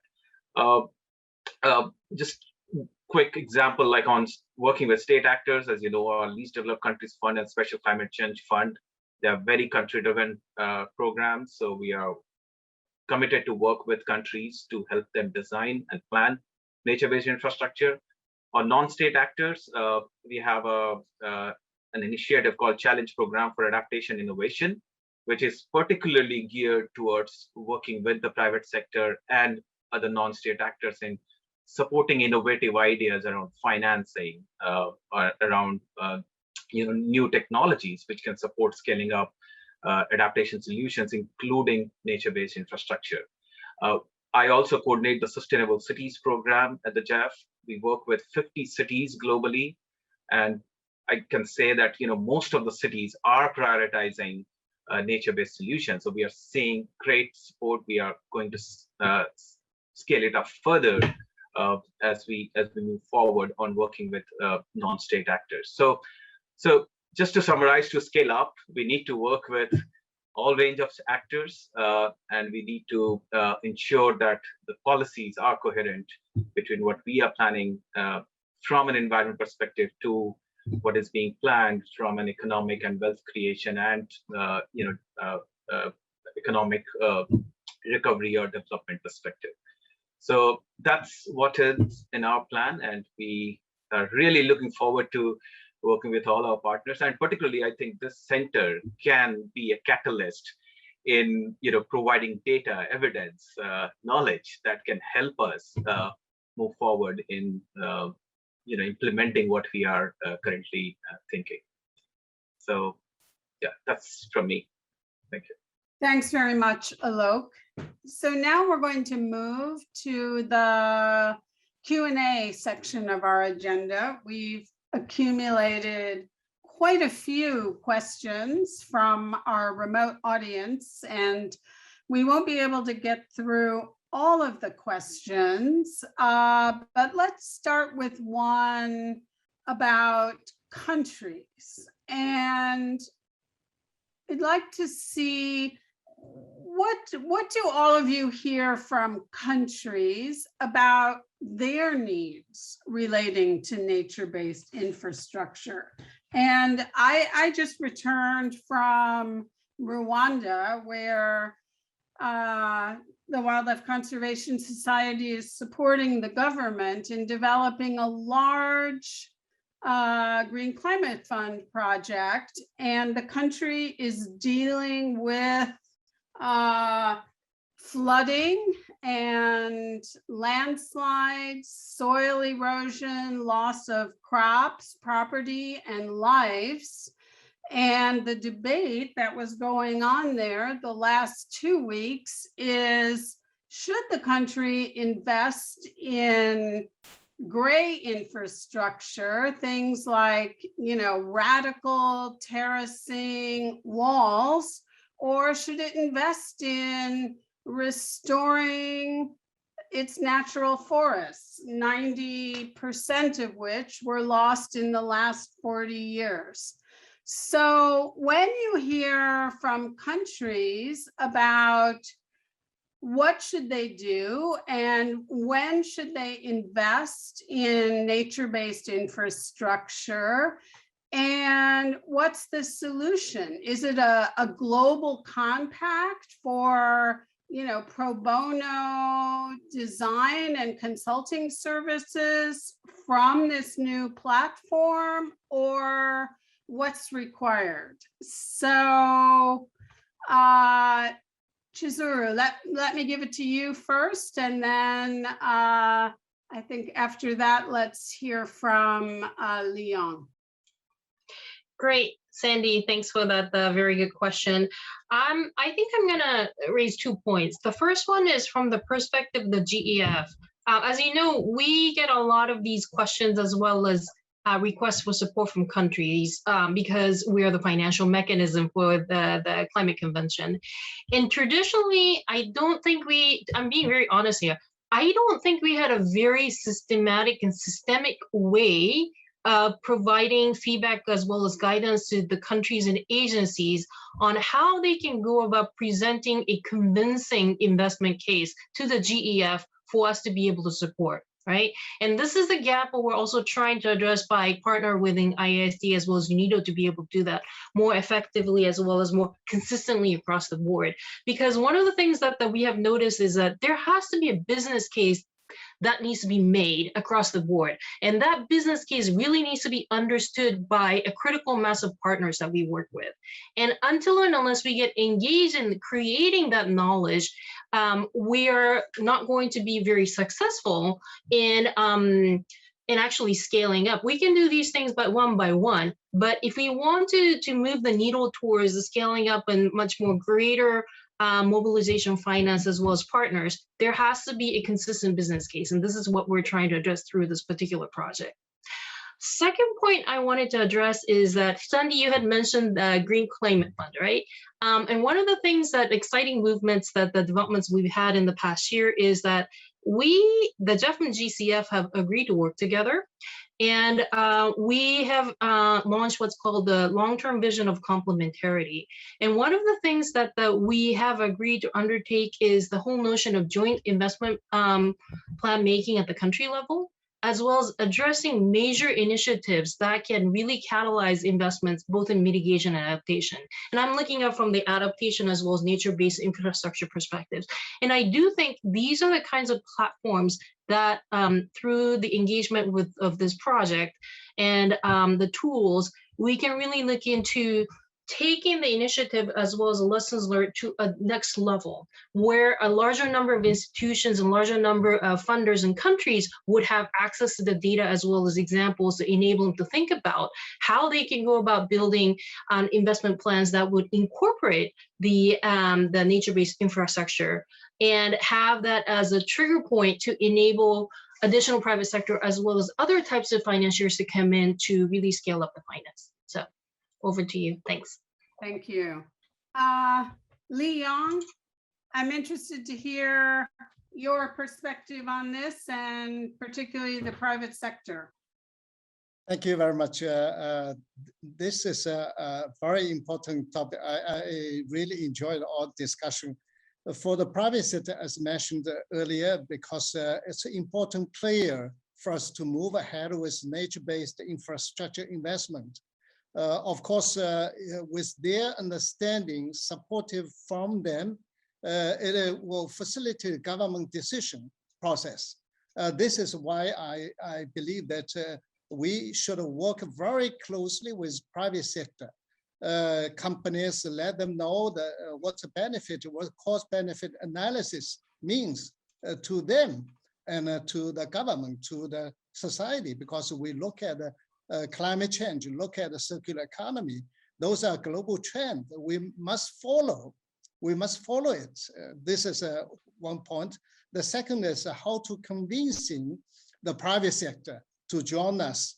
S15: Just quick example, like on working with state actors, as you know, our Least Developed Countries Fund and Special Climate Change Fund, they are very country-driven programs. So we are committed to work with countries to help them design and plan nature-based infrastructure. On non-state actors, we have an initiative called Challenge Program for Adaptation Innovation, which is particularly geared towards working with the private sector and other non-state actors in supporting innovative ideas around financing, or around new technologies which can support scaling up adaptation solutions, including nature-based infrastructure. I also coordinate the Sustainable Cities program at the JEF. We work with 50 cities globally, and I can say that most of the cities are prioritizing nature-based solutions. So we are seeing great support. We are going to scale it up further as we move forward on working with non-state actors. So just to summarize, to scale up, we need to work with all range of actors, and we need to ensure that the policies are coherent between what we are planning from an environment perspective to what is being planned from an economic and wealth creation and economic recovery or development perspective. So that's what is in our plan, and we are really looking forward to working with all our partners. And particularly, I think this center can be a catalyst in providing data, evidence, knowledge that can help us move forward in implementing what we are currently thinking. So yeah, that's from me. Thank you.
S2: Thanks very much, Alok. So now we're going to move to the Q&A section of our agenda. We've accumulated quite a few questions from our remote audience, and we won't be able to get through all of the questions, but let's start with one about countries. And I'd like to see what do all of you hear from countries about their needs relating to nature-based infrastructure. And I just returned from Rwanda, where the Wildlife Conservation Society is supporting the government in developing a large Green Climate Fund project, and the country is dealing with flooding and landslides, soil erosion, loss of crops, property, and lives. And the debate that was going on there the last 2 weeks is, should the country invest in gray infrastructure, things like, radical terracing walls, or should it invest in restoring its natural forests, 90% of which were lost in the last 40 years? So when you hear from countries about what should they do and when should they invest in nature-based infrastructure, and what's the solution? Is it a global compact for pro bono design and consulting services from this new platform, or what's required? So Chizuru, let me give it to you first, and then I think after that, let's hear from Leon.
S4: Great, Sandy, thanks for that very good question. I think I'm gonna raise 2 points. The first one is from the perspective of the GEF. As you know, we get a lot of these questions as well as requests for support from countries because we are the financial mechanism for the climate convention. And traditionally, I'm being very honest here, I don't think we had a very systematic and systemic way of providing feedback as well as guidance to the countries and agencies on how they can go about presenting a convincing investment case to the GEF for us to be able to support, right? And this is the gap what we're also trying to address by partner with IISD as well as UNIDO to be able to do that more effectively as well as more consistently across the board. Because one of the things that we have noticed is that there has to be a business case that needs to be made across the board. And that business case really needs to be understood by a critical mass of partners that we work with. And until and unless we get engaged in creating that knowledge, we are not going to be very successful in actually scaling up. We can do these things by one, but if we want to move the needle towards the scaling up and much more greater mobilization finance as well as partners, there has to be a consistent business case. And this is what we're trying to address through this particular project. Second point I wanted to address is that, Sandy, you had mentioned the Green Climate Fund, right? And one of the things that exciting movements that the developments we've had in the past year is that the GEF and GCF have agreed to work together. And we have launched what's called the long-term vision of complementarity. And one of the things that we have agreed to undertake is the whole notion of joint investment plan making at the country level, as well as addressing major initiatives that can really catalyze investments both in mitigation and adaptation. And I'm looking at from the adaptation as well as nature-based infrastructure perspectives. And I do think these are the kinds of platforms that through the engagement of this project and the tools, we can really look into taking the initiative as well as the lessons learned to a next level, where a larger number of institutions and larger number of funders and countries would have access to the data as well as examples to enable them to think about how they can go about building investment plans that would incorporate the nature-based infrastructure and have that as a trigger point to enable additional private sector as well as other types of financiers to come in to really scale up the finance. So over to you. Thanks.
S2: Thank you. Leon, I'm interested to hear your perspective on this and particularly the private sector.
S5: Thank you very much. This is a very important topic. I really enjoyed our discussion. For the private sector, as mentioned earlier, because it's an important player for us to move ahead with nature-based infrastructure investment. Of course, with their understanding, supportive from them, it will facilitate government decision process. This is why I believe that we should work very closely with private sector companies, let them know what's the benefit, what cost-benefit analysis means to them and to the government, to the society, because we look at climate change, look at the circular economy. Those are global trends. We must follow. We must follow it. This is one point. The second is how to convincing the private sector to join us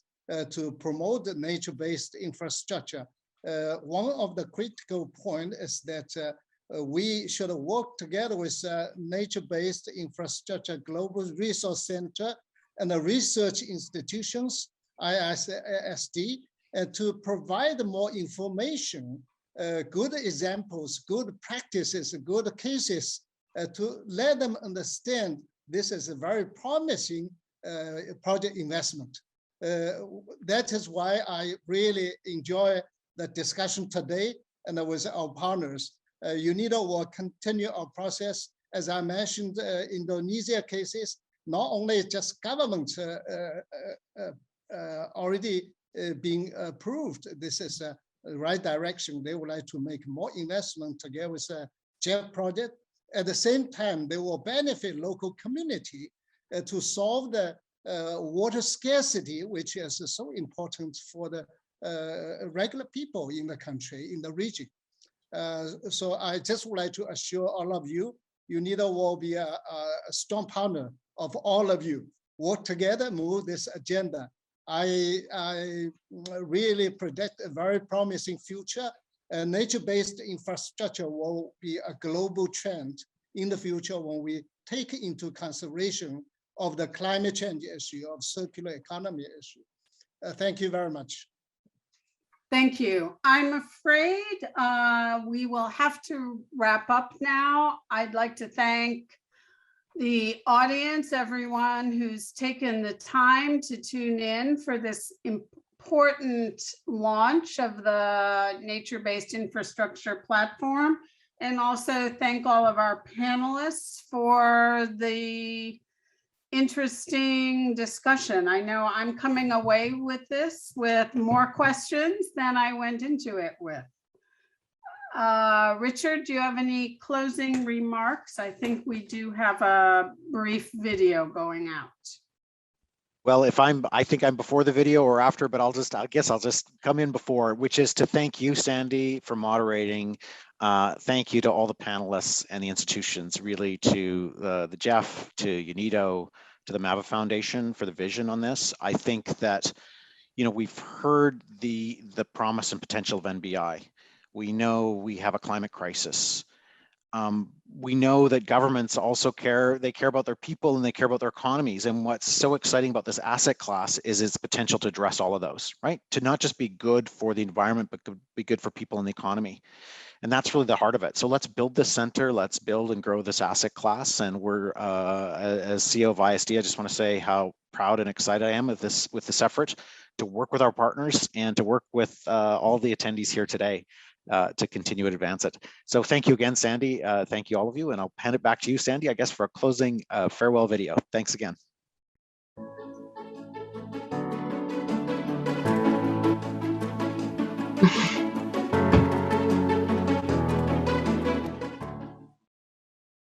S5: to promote the nature-based infrastructure. One of the critical points is that we should work together with nature-based infrastructure global resource center and the research institutions, Iisd, to provide more information, good examples, good practices, good cases, to let them understand this is a very promising project investment. That is why I really enjoy the discussion today and with our partners. UNIDO will continue our process. As I mentioned, Indonesia cases, not only just government already being approved, this is the right direction. They would like to make more investment together with a JET project. At the same time, they will benefit local community to solve the water scarcity, which is so important for the regular people in the country, in the region. So I just would like to assure all of you, UNIDO will be a strong partner of all of you. Work together, move this agenda. I really predict a very promising future. Nature-based infrastructure will be a global trend in the future when we take into consideration of the climate change issue, of circular economy issue. Thank you very much.
S2: Thank you. I'm afraid we will have to wrap up now. I'd like to thank the audience, everyone who's taken the time to tune in for this important launch of the nature-based infrastructure platform, and also thank all of our panelists for the interesting discussion. I know I'm coming away with this with more questions than I went into it with. Richard, do you have any closing remarks? I think we do have a brief video going out.
S1: Well, I think I'm before the video or after, but I guess I'll just come in before, which is to thank you, Sandy, for moderating. Thank you to all the panelists and the institutions, really to the Jeff, to UNIDO, to the MAVA Foundation for the vision on this. I think that, we've heard the promise and potential of NBI. We know we have a climate crisis. We know that governments also care about their people and they care about their economies. And what's so exciting about this asset class is its potential to address all of those, right? To not just be good for the environment, but to be good for people in the economy. And that's really the heart of it. So let's build this center, let's build and grow this asset class. And we're, as CEO of Iisd, I just want to say how proud and excited I am with this effort to work with our partners and to work with all the attendees here today. To continue to advance it. So thank you again, Sandy. Thank you all of you. And I'll hand it back to you, Sandy, I guess, for a closing farewell video. Thanks again.